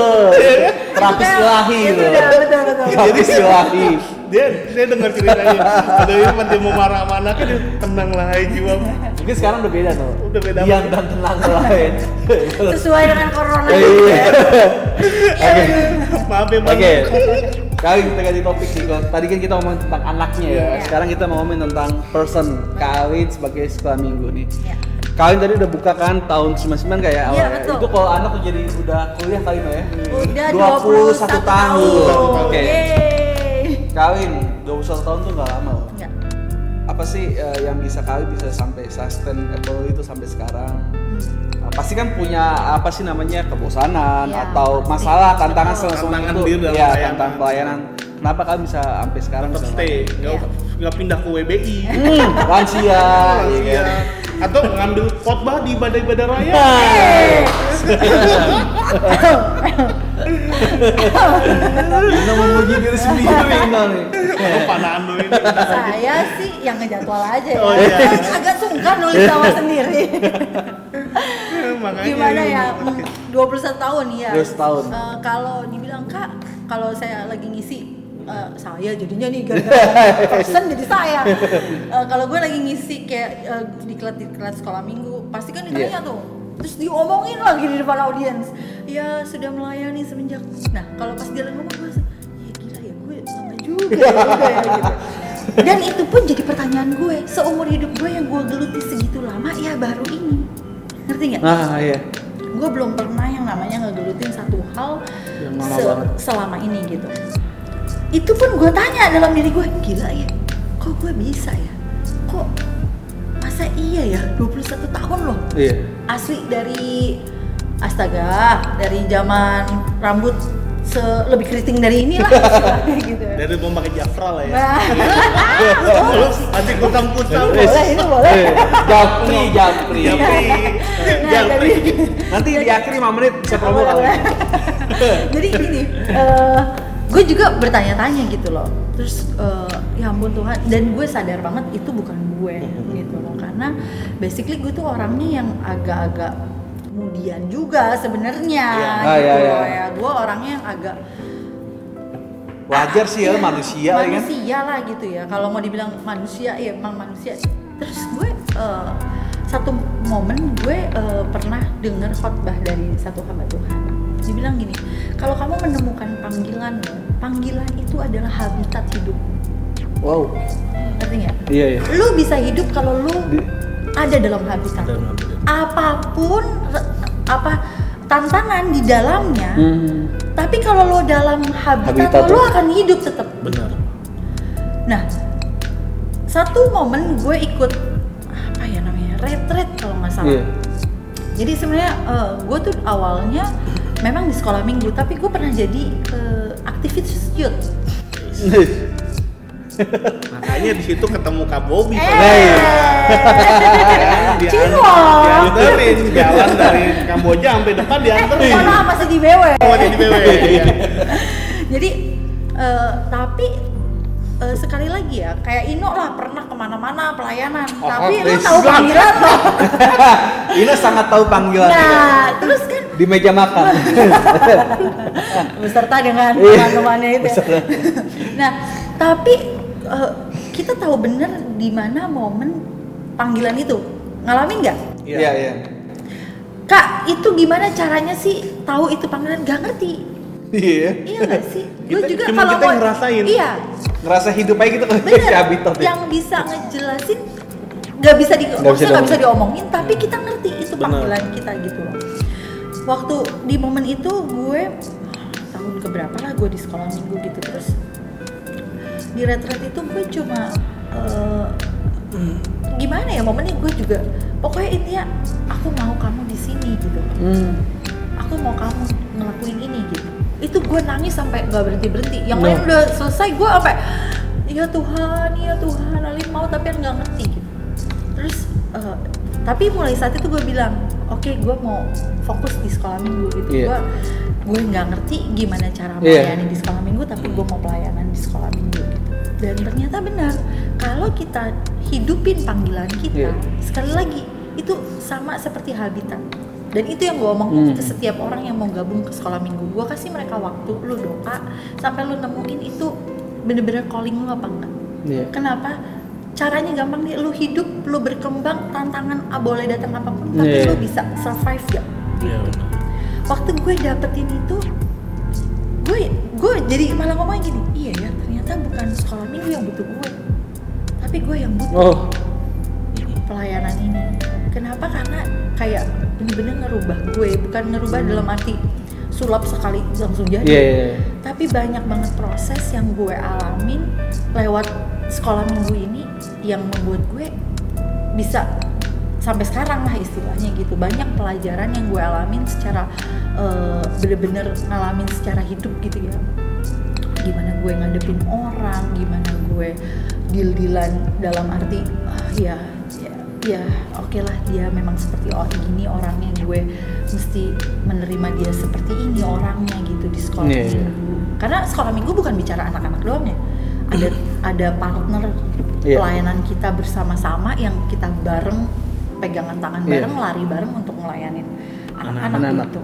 terapis ilahi gitu. Betul. Terapis ilahi. Dia dengar ceritanya. Ada yang dia mau marah-marah kan dia tenanglah hai jiwa. Mungkin sekarang udah beda tuh. Udah beda. Diam dan tenang lain. Sesuai dengan corona. Maaf ya Bang. Oke. Kali kita ganti topik nih. Tadi kan kita ngomongin tentang anaknya ya. Sekarang kita mau ngomongin tentang person Kawin sebagai sekolah minggu nih. Kawin tadi udah buka kan tahun 99 kayak awalnya. Itu kalau anak tuh jadi udah kuliah kali ya. Udah 21 tahun. Oke. Kawin 21 tahun tuh nggak lama loh. Apa sih yang bisa kawin bisa sampai sustainable itu sampai sekarang? Pasti kan punya apa sih namanya kebosanan atau masalah tantangan itu ya tantangan pelayanan. Kenapa kalian bisa sampai sekarang stay nggak pindah ke WBI lansia atau ngambil khotbah di ibadah raya? Kita memuji diri sendiri nih. Panano ini. Saya sih yang ngejadwal aja ya. Agak sungkan nulis nama sendiri. Gimana ya? 21 tahun ya. 21 tahun. Kalau dibilang Kak, kalau saya lagi ngisi saya jadinya nih gara-gara person jadi saya. Kalau gue lagi ngisi kayak di kelas sekolah minggu, pasti kan ditanya tuh. Terus diomongin lagi di depan audiens. Ya sudah melayani semenjak. Nah, kalau pas dia lagi ngomong gue gila ya gue lama juga ya gitu. Dan itu pun jadi pertanyaan gue, seumur hidup gue yang gue geluti segitu lama ya baru ini. Ngerti nggak? Iya. Gue belum pernah yang namanya ngegelutin satu hal selama ini gitu. Itu pun gue tanya dalam diri gue, gila ya, kok gue bisa ya? Kok masa iya ya 21 tahun loh? Iya. Asli dari dari zaman rambut lebih keriting dari inilah gitu. Dari mau pakai Jafra lah ya. Masih kusam-kusam. Boleh. Japri. Nanti di akhir 5 menit bisa promo kali. Jadi gini, gue juga bertanya-tanya gitu loh. Terus ya ampun Tuhan, dan gue sadar banget itu bukan gue gitu loh. Karena basically gue tuh orangnya yang agak-agak kemudian juga sebenarnya gitu loh ya. Gue orangnya yang agak wajar sih ya, manusia kan? Manusia lah gitu ya, kalau mau dibilang manusia ya emang manusia. Terus gue satu momen gue pernah dengar khotbah dari satu hamba Tuhan. Dibilang gini, kalau kamu menemukan panggilan itu adalah habitat hidup. Wow. Ngerti nggak? Iya. Lu bisa hidup kalau lu ada dalam habitat. Apapun tantangan di dalamnya, tapi kalau lo dalam habitat lo akan hidup tetap. Benar. Nah, satu momen gue ikut apa ya namanya, retreat kalau nggak salah. Jadi sebenarnya gue tuh awalnya memang di sekolah minggu, tapi gue pernah jadi aktivis youth. Makanya di situ ketemu Kak Bobby. Dianterin jalan dari Kamboja sampai depan dianterin. Masih di BW. Masih di BW. Jadi tapi sekali lagi ya, kayak Ino lah pernah kemana-mana pelayanan, tapi lo tahu panggilan lo. Ino sangat tahu panggilan. Nah, terus kan di meja makan beserta dengan teman-temannya itu. Nah, tapi kita tahu bener di mana momen panggilan itu. Ngalamin nggak? Iya. Kak, itu gimana caranya sih tahu itu panggilan? Gak ngerti. Iya nggak sih? Gue juga kalau kita ngerasain. Iya. Ngerasa hidup aja gitu. Bener. Yang bisa ngejelasin nggak bisa diomongin, tapi kita ngerti itu panggilan kita gitu loh. Waktu di momen itu gue tahun keberapa lah gue di sekolah minggu gitu, terus di retreat itu gue cuma gimana ya momennya, gue juga pokoknya intinya aku mau kamu di sini gitu. Aku mau kamu ngelakuin ini gitu. Itu gue nangis sampai nggak berhenti. Yang lain udah selesai, gue sampai ya Tuhan Alin mau, tapi nggak ngerti gitu. Terus tapi mulai saat itu gue bilang oke, gue mau fokus di sekolah minggu gitu. Gue nggak ngerti gimana cara melayani di sekolah minggu, tapi gue mau pelayanan di sekolah minggu gitu. Dan ternyata benar, kalau kita hidupin panggilan kita, sekali lagi itu sama seperti habitat. Dan itu yang gue omongin ke setiap orang yang mau gabung ke sekolah minggu. Gue kasih mereka waktu, lu doa sampai lu nemuin itu bener-bener calling lu apa enggak. Kenapa? Caranya gampang nih, lu hidup, lu berkembang, tantangan boleh datang apapun, tapi lu bisa survive gak? Waktu gue dapetin itu, gue jadi malah ngomong gini, iya ya, ternyata bukan sekolah minggu yang butuh gue, tapi gue yang butuh pelayanan ini. Kenapa? Karena kayak bener-bener ngerubah gue, bukan ngerubah dalam arti sulap sekali langsung jadi, tapi banyak banget proses yang gue alamin lewat sekolah minggu ini yang membuat gue bisa sampai sekarang lah istilahnya gitu. Banyak pelajaran yang gue alamin secara bener-bener ngalamin secara hidup gitu ya. Gimana gue ngadepin orang, gimana gue deal-dealan dalam arti ya oke lah, dia memang seperti gini orangnya, gue mesti menerima dia seperti ini orangnya gitu di sekolah minggu. Karena sekolah minggu bukan bicara anak-anak doang ya, ada partner pelayanan kita bersama-sama yang kita bareng, pegangan tangan bareng, lari bareng untuk ngelayanin anak-anak itu.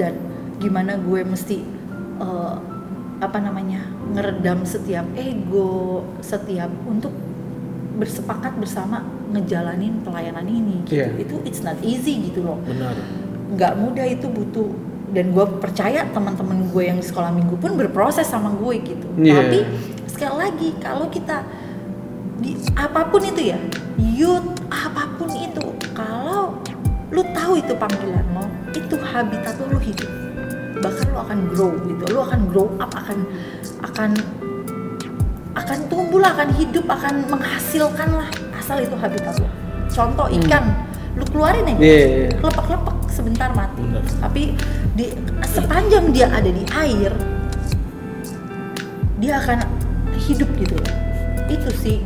Dan gimana gue mesti ngeredam setiap ego, setiap untuk bersepakat bersama ngejalanin pelayanan ini gitu. Itu it's not easy gitu loh. Benar. Nggak mudah, itu butuh, dan gue percaya teman-teman gue yang di sekolah minggu pun berproses sama gue gitu. Tapi sekali lagi, kalau kita di apapun itu ya, youth apapun itu, kalau lu tahu itu panggilan lo, itu habitat lo hidup, bahkan lo akan grow gitu, lo akan grow up, akan tumbuh lah, akan hidup, akan menghasilkan lah, asal itu habitat lo. Contoh ikan, lu keluarin aja, kelepak-kelepak sebentar mati. Tapi sepanjang dia ada di air, dia akan hidup gitu. Itu sih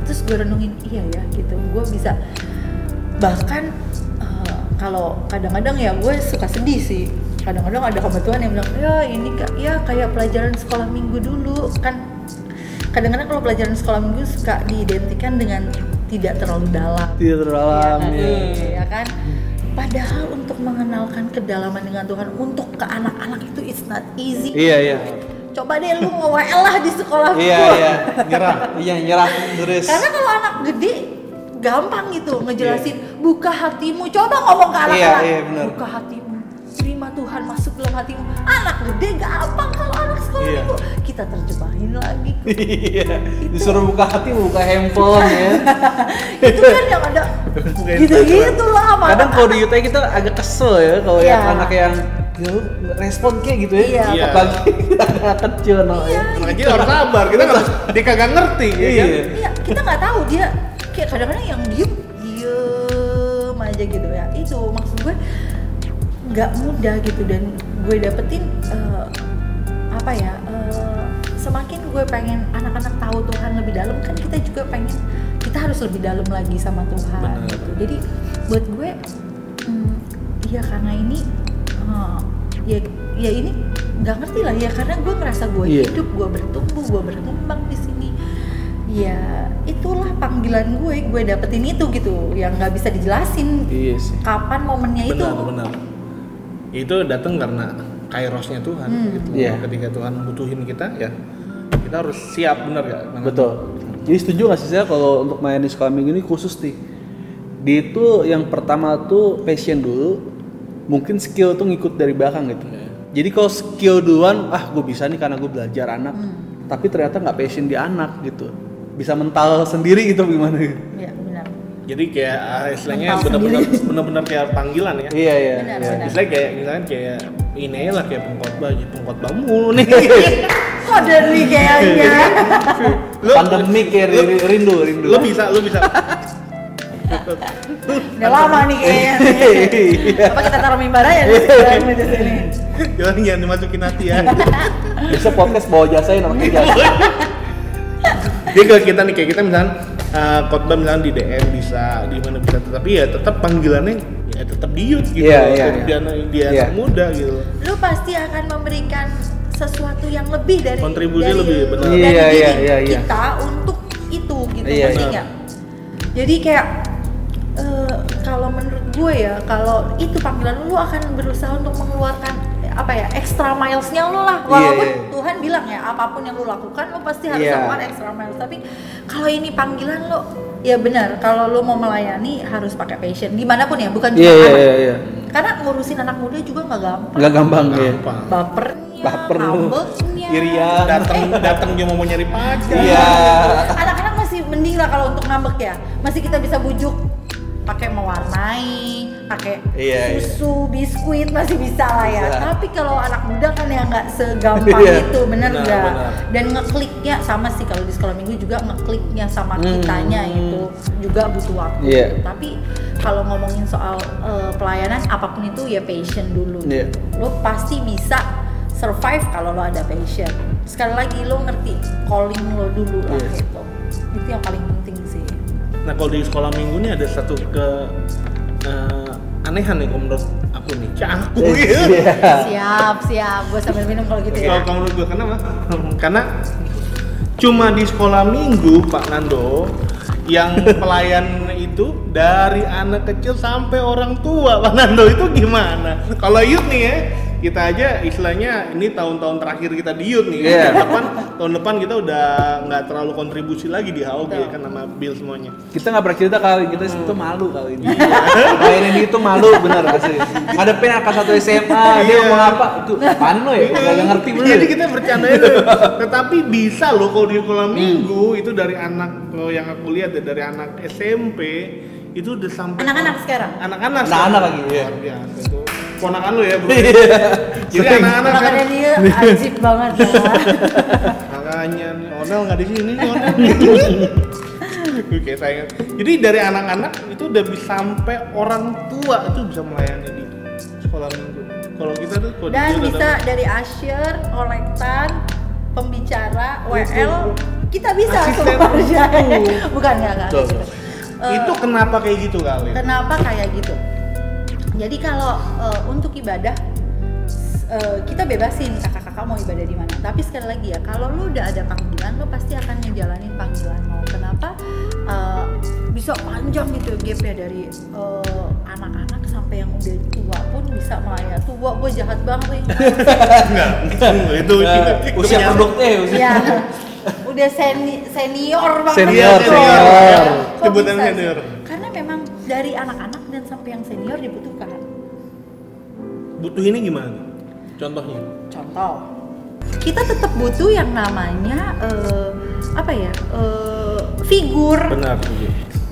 terus gue renungin, iya ya gitu, gue bisa bahkan kalau kadang-kadang ya gue suka sedih sih. Kadang-kadang ada kebetulan yang bilang, ya ini kayak pelajaran sekolah minggu dulu kan. Kadang-kadang kalau pelajaran sekolah minggu suka diidentikan dengan tidak terlalu dalam. Ya kan? Padahal untuk mengenalkan kedalaman dengan Tuhan untuk ke anak-anak itu it's not easy. coba deh lu nge-WL lah di sekolah gue. Nyerah terus. Karena kalau anak gede gampang gitu ngejelasin, buka hatimu, coba ngomong ke anak-anak, buka hatimu, terima Tuhan masuk dalam hatimu. Anak gede gampang, kalau anak sekolah minggu kita terjemahin lagi. Disuruh buka hati, buka handphone ya. Itu kan yang ada gitu-gitu lah. Kadang kalau di YouTube kita agak kesel ya kalau yang anak yang respon kayak gitu ya. Apalagi anak kecil anak kecil harus sabar, kita dia kagak ngerti ya kan. Iya, kita nggak tahu dia kayak kadang-kadang yang diem aja gitu ya. Itu maksud gue nggak mudah gitu, dan gue dapetin semakin gue pengen anak-anak tahu Tuhan lebih dalam, kan kita juga pengen kita harus lebih dalam lagi sama Tuhan gitu. Jadi buat gue ya karena ini ya ini nggak ngerti lah ya, karena gue ngerasa gue hidup, gue bertumbuh, gue berkembang di sini. Ya itulah panggilan gue dapetin itu gitu, yang nggak bisa dijelasin kapan momennya itu. Benar. Itu datang karena kairosnya Tuhan gitu. Ketika Tuhan butuhin kita, ya kita harus siap, benar gak? Betul. Jadi setuju gak sih saya kalau untuk main di sekolah minggu ini khusus nih, dia itu yang pertama tuh passion dulu, mungkin skill tuh ngikut dari belakang gitu. Jadi kalau skill duluan, gue bisa nih karena gue belajar anak, tapi ternyata nggak passion di anak gitu, bisa mental sendiri gitu gimana gitu. Iya benar. Jadi kayak istilahnya benar-benar kayak panggilan ya. Iya. Misalnya kayak ini lah kayak pengkhotbah mulu nih. Kode nih kayaknya. Pandemik ya, rindu. Lu bisa. Udah lama nih kayaknya. Apa kita taruh mimbar aja di sini? Jangan dimasukin hati ya. Bisa podcast bawa jasain namanya jasa. Jadi kalau kita nih kayak kita misalnya khotbah misalnya di DM bisa, di mana bisa, tetapi ya tetap panggilannya ya tetap di youth gitu. Dia anak muda gitu. Lu pasti akan memberikan sesuatu yang lebih dari kontribusi lebih benar. Dari kita untuk itu gitu, ngerti nggak? Jadi kayak kalau menurut gue ya, kalau itu panggilan lu akan berusaha untuk mengeluarkan extra milesnya lu lah. Walaupun Tuhan bilang ya apapun yang lu lakukan lu pasti harus lakukan extra miles, tapi kalau ini panggilan lu, ya benar, kalau lu mau melayani harus pakai passion dimanapun ya, bukan cuma anak. Karena ngurusin anak muda juga nggak gampang. Bapernya, ngambeknya, irian, datang cuma mau nyari pacar. Anak-anak masih mending lah kalau untuk ngambek ya, masih kita bisa bujuk pakai mewarnai, pakai susu, biskuit masih bisa lah ya. Tapi kalau anak muda kan ya nggak segampang itu, bener nggak? Dan ngekliknya sama sih, kalau di sekolah minggu juga ngekliknya sama kitanya itu juga butuh waktu. Tapi kalau ngomongin soal pelayanan apapun itu ya passion dulu. Lo pasti bisa survive kalau lo ada passion. Sekali lagi lo ngerti calling lo dulu lah gitu. Itu yang paling penting sih. Nah kalau di sekolah minggu ini ada satu anehan nih menurut aku nih, Siap, gue sambil minum kalau gitu ya. Kalau menurut gue kenapa? Karena cuma di sekolah minggu Pak Nando yang pelayan itu dari anak kecil sampai orang tua. Pak Nando itu gimana? Kalau youth nih ya, kita aja istilahnya ini tahun-tahun terakhir kita di youth nih. Tahun depan kita udah nggak terlalu kontribusi lagi di HOG kan sama Bill semuanya. Kita nggak pernah cerita kali, kita itu malu kali ini. Mainin itu malu bener asli. Ngadepin angka 1 SMA, dia ngomong apa? Itu apaan lo ya? Nggak ngerti bener. Jadi kita bercanda itu. Tetapi bisa loh kalau di sekolah minggu itu dari anak yang aku lihat ya, dari anak SMP itu udah sampai anak-anak sekarang. Anak-anak lagi. Luar biasa itu. Ponakan lu ya, Bro. Jadi anak-anak kan dia ajib banget lah. Makanya nih Onel enggak di sini nih Onel. Oke, saya. Jadi dari anak-anak itu udah bisa sampai orang tua itu bisa melayani di sekolah minggu. Kalau kita tuh dan bisa dari usher, kolektan, pembicara, WL, kita bisa semua. Bukan enggak. Itu kenapa kayak gitu kali? Kenapa kayak gitu? Jadi kalau untuk ibadah kita bebasin kakak-kakak mau ibadah di mana. Tapi sekali lagi ya, kalau lu udah ada panggilan, lu pasti akan ngejalanin panggilan lo. Kenapa? bisa panjang gitu gapnya dari anak-anak sampai yang udah tua pun bisa melayani. Tua gue jahat banget nih. Enggak, itu usia produknya ya. Udah senior banget. Senior. Sebutan senior. Karena memang dari anak-anak dan sampai yang senior dibutuhkan. Butuh ini gimana? Contohnya? Contoh, kita tetap butuh yang namanya figur. Benar.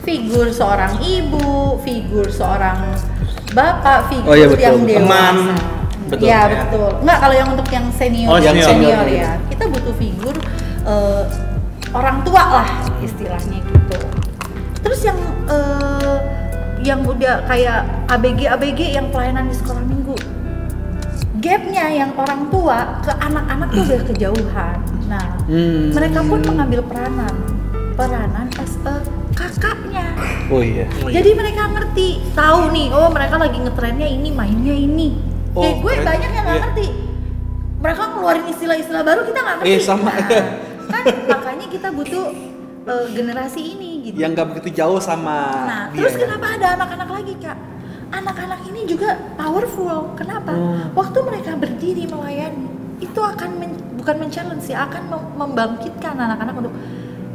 Figur seorang ibu, figur seorang bapak, figur betul. yang dewasa. Teman. Betul. Ya betul. Enggak, kalau yang untuk yang senior, yang senior ya. Kita butuh figur orang tua lah istilahnya gitu. Terus yang udah kayak ABG yang pelayanan di sekolah minggu, gapnya yang orang tua ke anak-anak tuh udah kejauhan. Nah, mereka pun mengambil peranan as a kakaknya. Oh iya. Jadi mereka ngerti, tahu nih, oh mereka lagi ngetrennya ini, mainnya ini. Kayak gue banyak yang nggak ngerti. Mereka ngeluarin istilah-istilah baru kita nggak ngerti. Sama. Nah, kan makanya kita butuh generasi ini gitu. Yang nggak begitu jauh sama. Nah, terus kenapa ada anak-anak lagi, Kak? Anak-anak ini juga powerful. Kenapa? Waktu mereka berdiri melayani, itu akan bukan men-challenge ya, akan membangkitkan anak-anak untuk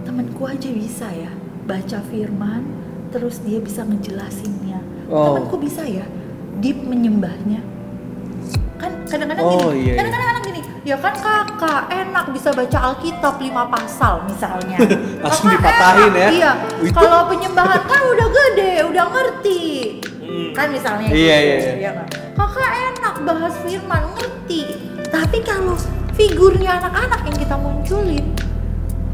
temanku aja bisa ya baca firman, terus dia bisa ngejelasinnya. Temanku bisa ya deep menyembahnya. Kan kadang-kadang gini, kadang-kadang anak gini, ya kan kakak enak bisa baca Alkitab 5 pasal misalnya. Langsung kakak dipatahin enak, ya. Iya. Kalau penyembahan kan udah gede, udah ngerti. Kan misalnya iya. Kakak enak bahas firman, ngerti. Tapi kalau figurnya anak-anak yang kita munculin,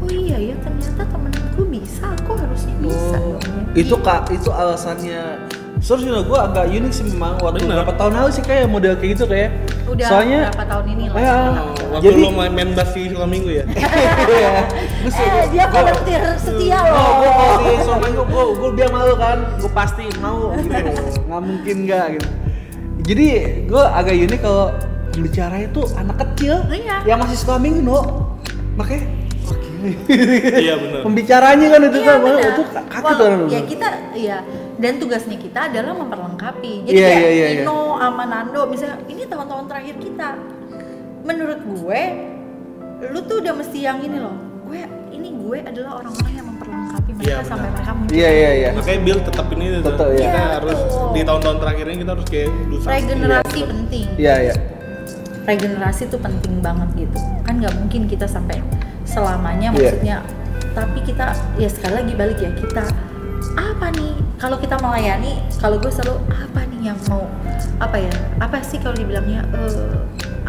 oh iya ya ternyata temenku bisa, aku harusnya bisa dong. Itu Kak, itu alasannya. Soalnya gue agak unik sih memang waktu berapa tahun lalu sih kayak model kayak gitu kayak. Udah soalnya berapa tahun ini lah. Waktu lo main bass di sekolah minggu ya? Dia volunteer setia loh. Gue pasti sekolah minggu, gue biar malu kan, gue pasti mau gitu. Nggak mungkin nggak gitu. Jadi gue agak unik kalau pembicaranya tuh anak kecil yang masih sekolah minggu makanya iya benar. Pembicaranya kan itu kan itu kaget orang. Ya kita dan tugasnya kita adalah memperlengkapi. Jadi kayak Ino sama Nando misalnya ini tahun-tahun terakhir kita. Menurut gue lu tuh udah mesti yang ini loh. Gue adalah orang-orang yang memperlengkapi mereka sampai mereka muncul. Iya. Makanya Bill tetap ini kita harus di tahun-tahun terakhir ini kita harus kayak regenerasi penting. Iya. Regenerasi tuh penting banget gitu. Kan nggak mungkin kita sampai selamanya maksudnya. Tapi kita ya sekali lagi balik ya kita apa nih kalau kita melayani, kalau gue selalu apa nih yang mau apa sih kalau dibilangnya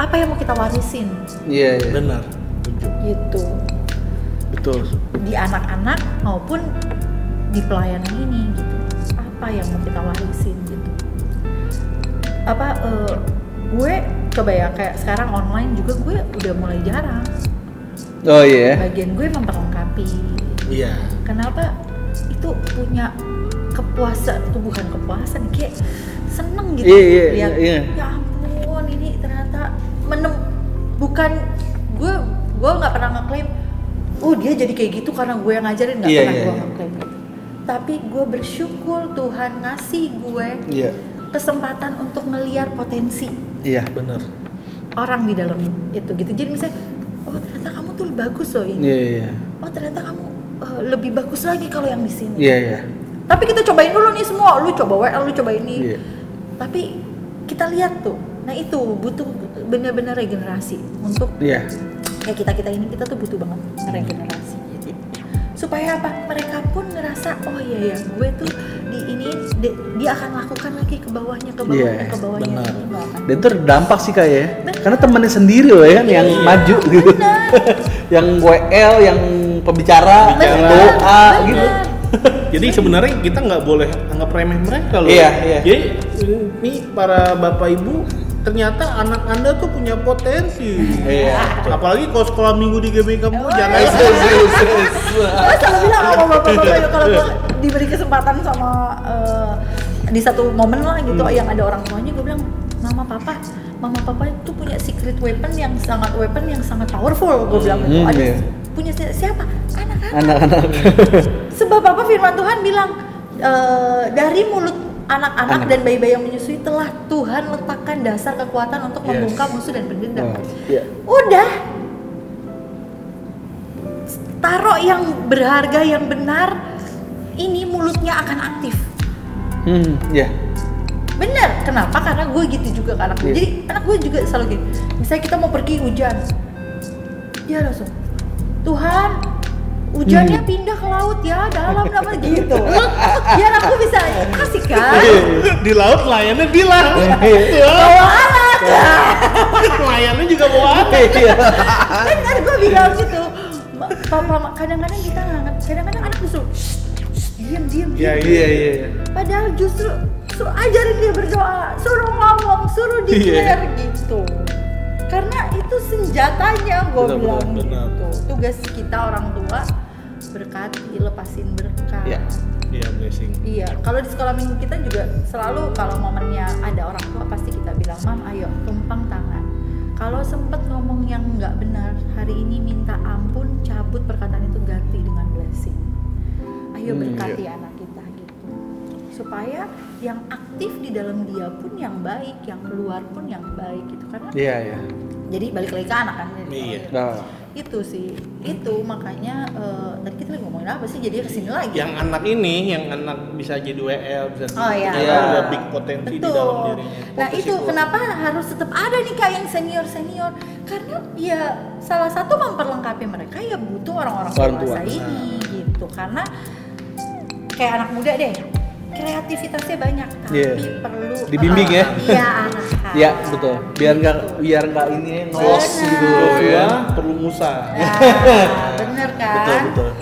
apa yang mau kita warisin. Iya. Benar. Gitu. Betul. Di anak-anak maupun di pelayanan ini gitu. Apa yang mau kita warisin gitu. Gue coba ya kayak sekarang online juga gue udah mulai jarang. Oh iya. Bagian gue memperlengkapi. Iya. Kenapa? Itu punya kepuasan, itu bukan kepuasan, kayak seneng gitu. Iya. Ya ampun, ini ternyata bukan gue nggak pernah ngeklaim. Oh dia jadi kayak gitu karena gue yang ngajarin, nggak pernah gue ngeklaim gitu. Tapi gue bersyukur Tuhan ngasih gue kesempatan untuk ngelihat potensi. Iya benar. Orang di dalam itu gitu. Jadi misalnya, oh ternyata kamu tuh bagus loh ini. Iya. Oh ternyata kamu lebih bagus lagi kalau yang di sini. Iya. Tapi kita cobain dulu nih semua. Lu coba WL, lu coba ini. Iya. Tapi kita lihat tuh. Nah itu butuh benar-benar regenerasi untuk. Iya. Kayak kita ini kita tuh butuh banget regenerasi. Gitu. Supaya apa? Mereka pun ngerasa oh iya ya gue tuh di ini dia akan lakukan lagi ke bawahnya. Benar. Dan itu berdampak sih kayak ya. Karena temannya sendiri loh ya yang maju gitu. Yang WL, yang pembicara, yang doa gitu. Jadi sebenarnya kita nggak boleh anggap remeh mereka loh. Iya. Jadi ini para bapak ibu ternyata anak anda tuh punya potensi. Iya. Apalagi kalau sekolah minggu di GB kamu jangan. Gue selalu bilang sama bapak-bapak kalau gue diberi kesempatan sama di satu momen lah gitu yang ada orang tuanya, gue bilang mama papa itu punya secret weapon yang sangat powerful. Gue bilang gitu. Punya siapa? Anak-anak. Sebab apa firman Tuhan bilang dari mulut anak-anak dan bayi-bayi yang menyusui telah Tuhan letakkan dasar kekuatan untuk membungkam musuh dan pendendam. Udah, taruh yang berharga, yang benar, ini mulutnya akan aktif. Bener, kenapa? Karena gue gitu juga ke anak gue. Jadi anak gue juga selalu gitu. Misalnya kita mau pergi hujan, dia langsung, Tuhan, hujannya pindah ke laut ya, dalam gitu. Biar aku bisa kasih kan. Di laut layannya bilang, bawa alat. Layannya juga bawa alat. Kan gue bilang gitu. Papa, kadang-kadang kita nggak ngerti, kadang-kadang anak justru diam. Iya. Padahal justru ajarin dia berdoa, suruh ngomong, suruh declare gitu. Karena itu senjatanya, gue bilang gitu. Tugas kita orang tua berkati, lepasin berkat. Iya, blessing. Iya, kalau di sekolah minggu kita juga selalu kalau momennya ada orang tua pasti kita bilang, Mam, ayo tumpang tangan. Kalau sempet ngomong yang nggak benar, hari ini minta ampun, cabut perkataan itu, ganti dengan blessing. Ayo berkati anak kita gitu. Supaya yang aktif di dalam dia pun yang baik, yang keluar pun yang baik gitu. Karena jadi balik lagi ke anak kan. Itu sih, itu makanya tadi kita ngomongin apa sih, jadi kesini lagi. Yang anak ini, yang anak bisa jadi WL, bisa ada big potensi di dalam dirinya. Nah itu kenapa harus tetap ada nih kayak yang senior, karena ya salah satu memperlengkapi mereka ya butuh orang-orang dewasa ini gitu. Karena kayak anak muda deh, kreativitasnya banyak, tapi perlu dibimbing ya. Arahan. Iya, betul. Biar nggak ini ngelos gitu ya. Perlu Musa. Bener kan? Betul.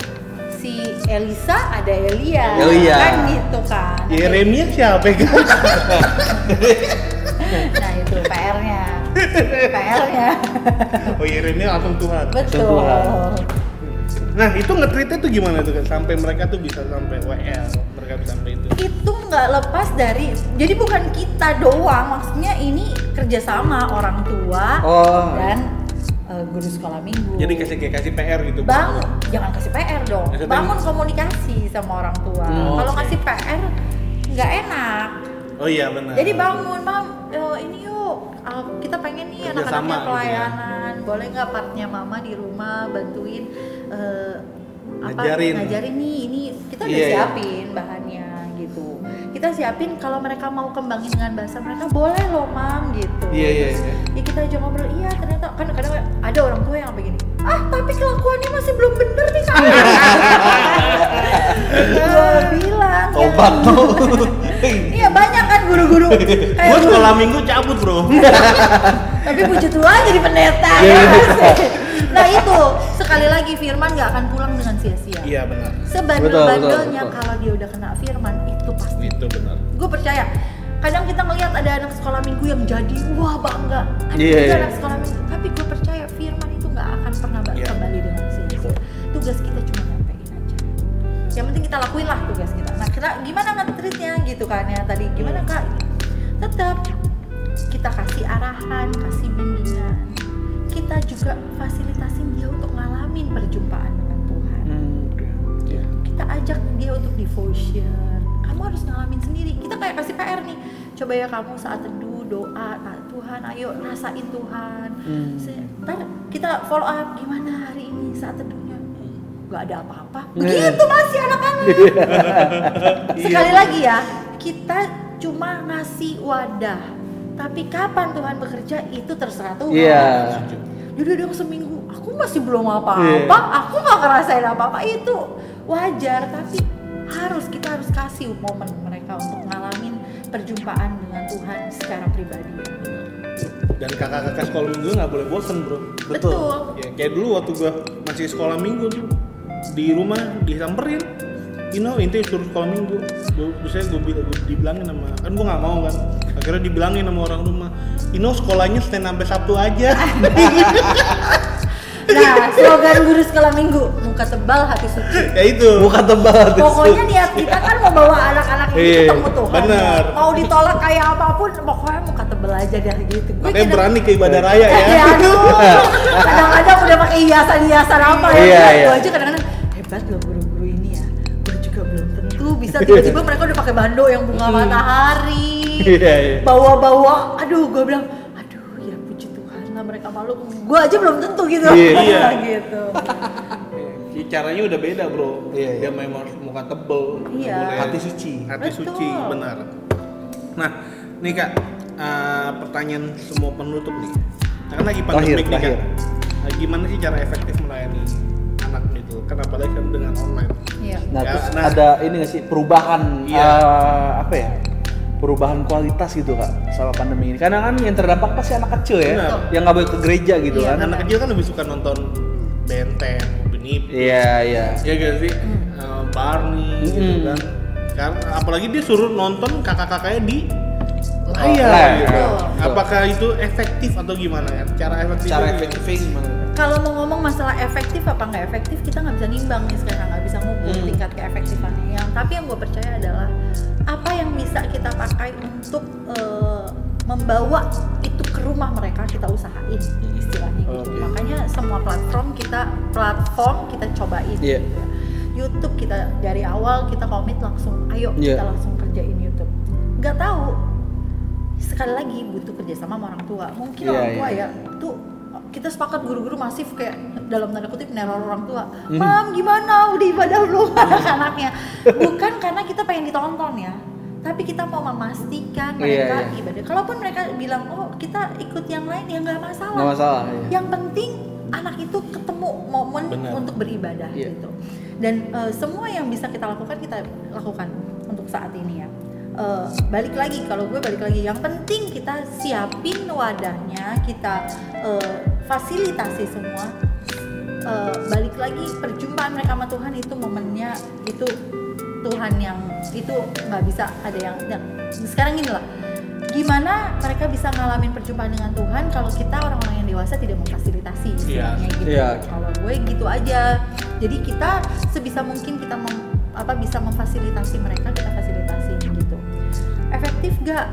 Si Elisa ada Elia. Kan gitu kan. Yeremia siapa kan? Nah itu PR-nya. Oh, Yeremia langsung Tuhan. Betul. Nah itu nge-treatnya tuh gimana tuh kan? Sampai mereka tuh bisa sampai WL, mereka bisa sampai itu. Itu nggak lepas dari, jadi bukan kita doang, maksudnya ini kerjasama orang tua dan guru sekolah minggu. Jadi kasih PR gitu. Jangan kasih PR dong. Bangun komunikasi sama orang tua. Kalau ngasih PR nggak enak. Oh iya benar. Jadi bangun, Mam, ini yuk, kita pengen nih anak-anaknya pelayanan. Gitu ya. Boleh nggak partnya Mama di rumah bantuin ngajarin nih, ini kita udah siapin bahannya gitu. Kita siapin kalau mereka mau kembangin dengan bahasa mereka, boleh loh Mam gitu. Iya. Ya kita aja ngobrol, ternyata kan kadang ada orang tua yang begini, tapi kelakuannya masih belum bener nih kan. Gue bilang obat tuh. Iya banyak kan guru-guru. Gue sekolah minggu cabut bro. Tapi puji Tuhan jadi pendeta. Nah itu sekali lagi firman nggak akan pulang dengan sia-sia. Iya benar. Sebandel-bandelnya kalau dia udah kena firman itu pasti. Itu benar. Gue percaya. Kadang kita ngelihat ada anak sekolah minggu yang jadi wah bangga. Ada anak sekolah minggu. Tapi gue percaya firman itu nggak akan pernah kembali dengan sia-sia. Tugas kita cuma nyampein aja. Yang penting kita lakuin lah tugas kita. Nah gimana nge-treatnya gitu kan ya tadi. Gimana Kak? Tetap kita kasih arahan, kasih bimbingan. Kita juga fasilitasin dia untuk ngalamin perjumpaan dengan Tuhan. Kita ajak dia untuk devotion. Kamu harus ngalamin sendiri. Kita kayak kasih PR nih. Coba ya kamu saat teduh doa, Tuhan ayo rasain Tuhan. Ntar kita follow up gimana hari ini saat teduhnya. Gak ada apa-apa. Begitu masih anak-anak. Sekali lagi ya, kita cuma ngasih wadah. Tapi kapan Tuhan bekerja itu terserah Tuhan. Jadi udah seminggu, aku masih belum apa-apa, aku gak ngerasain apa-apa, itu wajar. Tapi kita harus kasih momen mereka untuk ngalamin perjumpaan dengan Tuhan secara pribadi. Dan kakak-kakak sekolah minggu gak boleh bosen bro. Betul. Ya, kayak dulu waktu gua masih sekolah minggu tuh di rumah disamperin. Inti suruh sekolah minggu. Biasanya gue dibilangin sama, kan gue nggak mau kan. Akhirnya dibilangin sama orang rumah, sekolahnya Senin sampai Sabtu aja. Nah, slogan guru sekolah minggu, muka tebal hati suci. Ya itu. Muka tebal hati suci. Pokoknya niat kita kan mau bawa anak-anak ini ketemu Tuhan. Bener. Mau ditolak kayak apapun, pokoknya muka tebal aja deh gitu. Makanya berani ke ibadah raya ya. Kadang-kadang udah pakai hiasan-hiasan apa ya. Gue aja kadang-kadang hebat loh guru-guru ini ya. bisa tiba-tiba mereka udah pakai bando yang bunga matahari, bawa-bawa, aduh gue bilang, aduh ya puji Tuhan lah mereka malu, gue aja belum tentu gitu, gitu. Caranya udah beda bro, dia memang muka tebel, hati suci, suci, benar. Nah, nih kak, pertanyaan semua penutup nih, karena lagi pandemik nih kak, gimana sih cara efektif melayani anak gitu, kan apalagi kan dengan online. Nah, terus ada ini nggak sih perubahan apa ya? Perubahan kualitas gitu kak sama pandemi ini. Karena kan yang terdampak pasti anak kecil ya, yang nggak boleh ke gereja gitu kan. Anak kecil kan lebih suka nonton Ben 10, Benip. Iya gak sih? Barney gitu kan. Karena apalagi dia suruh nonton kakak-kakaknya di layar gitu. Apakah itu efektif atau gimana ya? Cara efektifnya gimana? Kalau mau ngomong masalah efektif apa nggak efektif, kita nggak bisa nimbang nih sekarang, nggak bisa ngukur tingkat keefektifannya. Tapi yang gue percaya adalah apa yang bisa kita pakai untuk membawa itu ke rumah mereka, kita usahain istilahnya gitu. Makanya semua platform kita cobain. Gitu. YouTube kita dari awal kita komit langsung, ayo kita langsung kerjain YouTube. Nggak tahu, sekali lagi butuh kerjasama sama orang tua. Mungkin orang tua ya tuh. Kita sepakat guru-guru masif kayak dalam tanda kutip neror orang tua. Mam gimana, udah ibadah belum anak-anaknya? Bukan karena kita pengen ditonton ya, tapi kita mau memastikan mereka ibadah. Kalaupun mereka bilang, oh kita ikut yang lain ya nggak masalah. Nggak masalah. Yang penting anak itu ketemu momen untuk beribadah gitu. Dan semua yang bisa kita lakukan untuk saat ini ya. Balik lagi yang penting kita siapin wadahnya, kita fasilitasi semua. Balik lagi perjumpaan mereka sama Tuhan itu momennya, itu Tuhan yang itu nggak bisa ada yang sekarang gini lah, gimana mereka bisa ngalamin perjumpaan dengan Tuhan kalau kita orang-orang yang dewasa tidak memfasilitasi istilahnya gitu. Kalau gue gitu aja, jadi kita sebisa mungkin kita bisa memfasilitasi mereka, kita fasilitasi gitu. Efektif gak?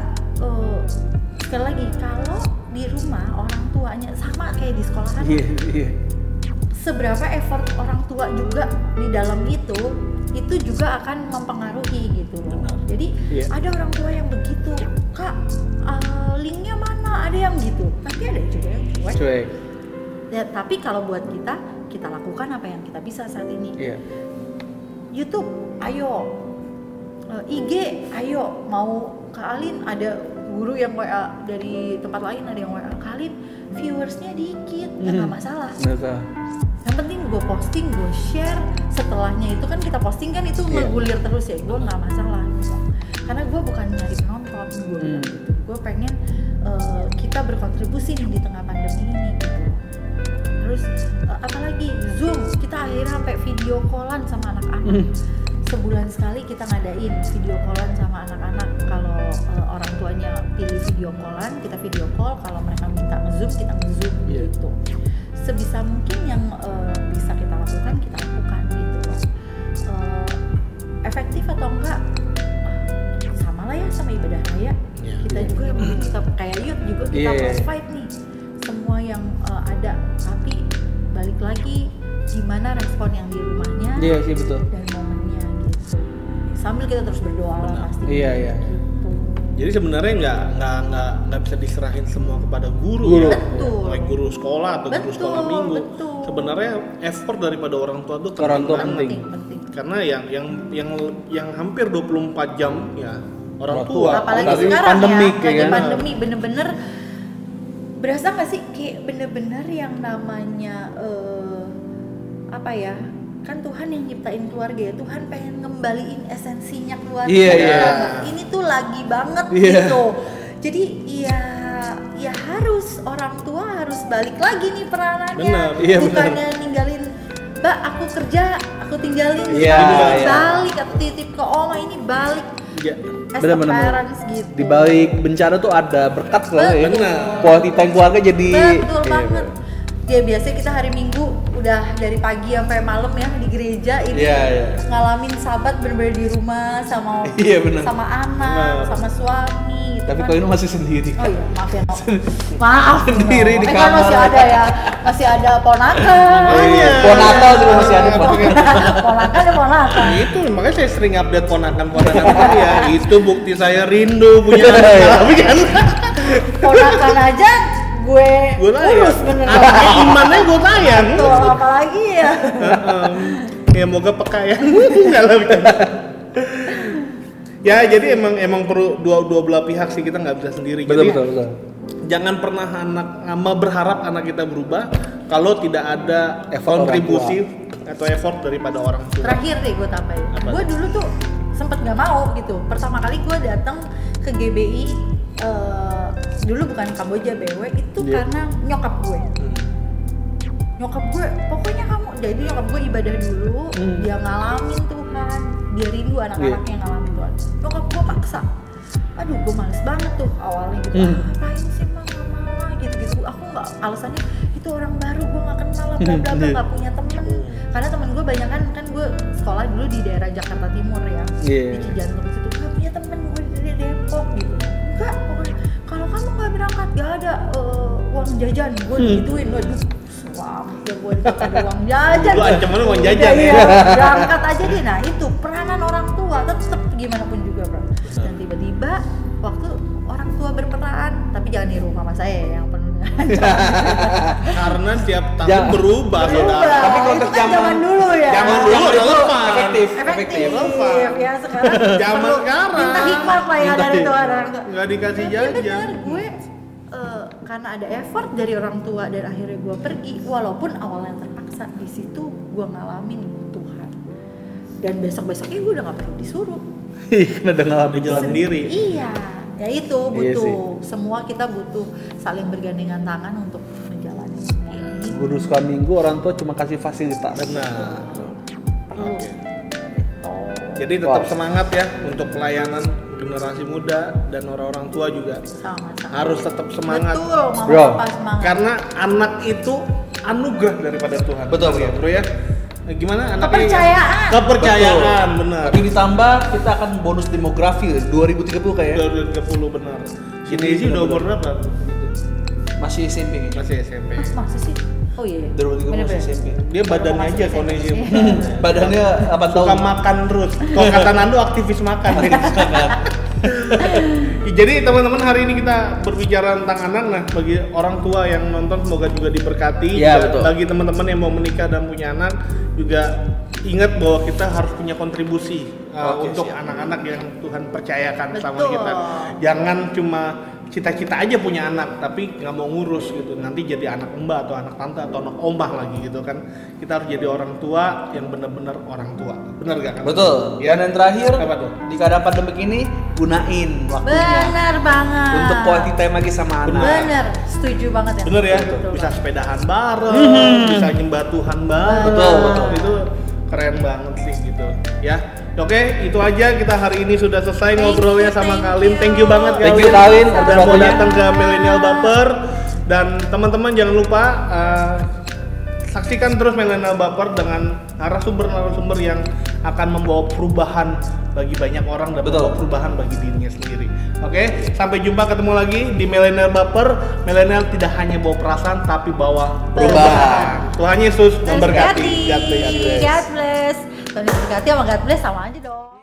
Sekali lagi, kalau di rumah orang tuanya sama kayak di sekolahan, seberapa effort orang tua juga di dalam itu juga akan mempengaruhi gitu loh. Jadi ada orang tua yang begitu, kak linknya mana, ada yang gitu, tapi ada juga yang cuek. Ya, tapi kalau buat kita lakukan apa yang kita bisa saat ini. YouTube, ayo. IG, ayo. Mau Kak Alin, ada guru yang WA dari tempat lain, ada yang WA Kak Alin, viewersnya dikit, nggak masalah. Yang penting gue posting, gue share. Setelahnya itu kan kita posting kan itu ngegulir terus ya, gue nggak masalah. Karena gue bukan nyari penonton, gue bilang gitu. Gue pengen kita berkontribusi nih di tengah pandemi ini gitu. Terus apalagi Zoom, kita akhirnya sampai video callan sama anak-anak. Sebulan sekali kita ngadain video callan sama anak-anak. Kalau orang tuanya pilih video callan, kita video call. Kalau mereka minta nge-zoom, kita nge-zoom gitu. Sebisa mungkin yang bisa kita lakukan, kita lakukan gitu. Efektif atau enggak? Sama lah ya sama ibadah raya. Kita juga kita kayak youth juga kita provide nih semua yang ada, tapi balik lagi gimana respon yang di rumahnya betul. Dan momennya gitu, sambil kita terus berdoa lah pasti gitu. Jadi sebenarnya nggak bisa diserahin semua kepada guru. Ya? Baik guru sekolah atau guru sekolah minggu. Sebenarnya effort daripada orang tua tuh penting. Karena yang hampir 24 jam ya orang tua. Apalagi sekarang pandemi bener-bener berasa nggak sih kayak bener-bener yang namanya apa ya, kan Tuhan yang nyiptain keluarga ya, Tuhan pengen ngembaliin esensinya keluarga. Ini tuh lagi banget gitu. Jadi ya harus orang tua harus balik lagi nih peranannya. Bukannya ninggalin, Mbak aku kerja, aku tinggalin, balik atau titip ke oma, ini balik. As a parents gitu. Di balik bencana tuh ada berkat loh ya. Quality time keluarga jadi betul banget. Ya biasanya kita hari Minggu udah dari pagi sampai malam ya di gereja ini ngalamin Sabat bener-bener di rumah sama sama anak, sama suami. gitu. Tapi kan. kalau ini masih sendiri. Oh iya, maaf ya. Maaf. Sendiri di kan kamar. masih ada ya, masih ada ponakan. Oh iya. Ponatal juga masih ada ponakan. Ponakan ya ponakan. Itu makanya saya sering update ponakan-ponakan saya. Itu bukti saya rindu punya anak. Tapi kan Ponakan aja gue urus beneran. Anaknya imannya gue tayang. Tuh, apalagi ya. Ya moga peka ya. Enggak lah bercanda. Ya jadi emang perlu dua belah pihak sih, kita nggak bisa sendiri. Jadi Betul. jangan pernah berharap anak kita berubah kalau tidak ada kontribusi atau effort daripada orang tua. Terakhir deh gue tambahin. Gue dulu tuh sempet nggak mau gitu. Pertama kali gue datang ke GBI dulu bukan Kamboja BW itu karena nyokap gue. Nyokap gue pokoknya kamu, jadi nyokap gue ibadah dulu, dia ngalamin Tuhan, dia rindu anak-anaknya ngalamin Tuhan. Nyokap gue paksa, aduh gue males banget tuh awalnya gitu, ngapain sih mah nggak mau gitu-gitu. Aku nggak, alasannya itu orang baru, gue nggak kenal lah, bla bla bla, nggak punya temen. Karena temen gue banyak kan gue sekolah dulu di daerah Jakarta Timur ya, di Cijantung situ, nggak punya temen, gue di Depok gitu. Enggak, pokoknya kalau kamu nggak berangkat gak ada uang jajan, gue digituin, waduh. Wah, gue ada uang jajan. Lu ancaman uang jajan ya. Berangkat aja deh. Nah, itu peranan orang tua tetap gimana pun juga, Bro. Dan tiba-tiba waktu orang tua berperan, tapi jangan niru mama saya yang penuh dengan Karena tiap tahun berubah, saudara. Tapi konteks kan zaman dulu ya. Zaman dulu relevan. Efektif. Ya sekarang Zaman perlu sekarang. minta hikmat lah ya dari tuh orang. Nggak dikasih Tapi jajan. bener, gue karena ada effort dari orang tua dan akhirnya gue pergi, walaupun awalnya terpaksa, di situ gue ngalamin Tuhan. Dan besok-besoknya gue udah nggak perlu disuruh. Karena udah ngalamin Jalan sendiri. Iya, ya itu butuh. sih. Semua kita butuh saling bergandengan tangan untuk menjalani semua ini. Guru sekolah minggu orang tua cuma kasih fasilitas. Benar. Perlu. Jadi tetap semangat ya untuk pelayanan generasi muda dan orang-orang tua juga. Sama-sama. Harus tetap semangat. Betul, mama Bro. papa semangat. Karena anak itu anugerah daripada Tuhan. Betul, ya, bro. Bro ya. Gimana anaknya? Kepercayaan. Kepercayaan, benar. Tapi ditambah kita akan bonus demografi 2030 kayaknya. 2030 benar. Ini sih udah umur berapa? Masih SMP kayaknya. Masih SMP. Masih sih. Oh iya. 2030 Bener-bener. masih SMP. Dia badannya aja kondisi. Badannya 8 tahun. Suka makan terus. Kalau kata Nando aktivis makan. Jadi teman-teman, hari ini kita berbicara tentang anak. Nah, bagi orang tua yang nonton semoga juga diberkati. Ya, Juga betul. bagi teman-teman yang mau menikah dan punya anak juga ingat bahwa kita harus punya kontribusi untuk anak-anak yang Tuhan percayakan sama Betul. kita. Jangan cuma cita-cita aja punya anak tapi nggak mau ngurus gitu, nanti jadi anak mbak atau anak tante atau anak omah lagi gitu kan. Kita harus jadi orang tua yang benar-benar orang tua, benar gak kan? Betul. Ya. Dan yang terakhir, Apa tuh? di keadaan pandemik ini gunain waktunya Bener banget. untuk quality time lagi sama anak. Bener, setuju banget ya. Bener ya, Betul bisa banget. sepedahan bareng, bisa nyembah Tuhan bareng. Betul. Itu keren banget sih gitu ya. Oke, itu aja, kita hari ini sudah selesai ngobrolnya sama Kalin. Thank you banget Kalin. Thank you, Kalin, udah atas mau waktunya. datang ke Millennial Baper. Dan teman-teman jangan lupa saksikan terus Millennial Baper dengan narasumber-narasumber yang akan membawa perubahan bagi banyak orang dan Betul. membawa perubahan bagi dirinya sendiri. Oke, sampai jumpa, ketemu lagi di Millennial Baper. Millennial tidak hanya bawa perasaan tapi bawa perubahan. Tuhan Yesus memberkati. God bless. God bless. Tuhan Yesus memberkati sama God bless sama aja dong.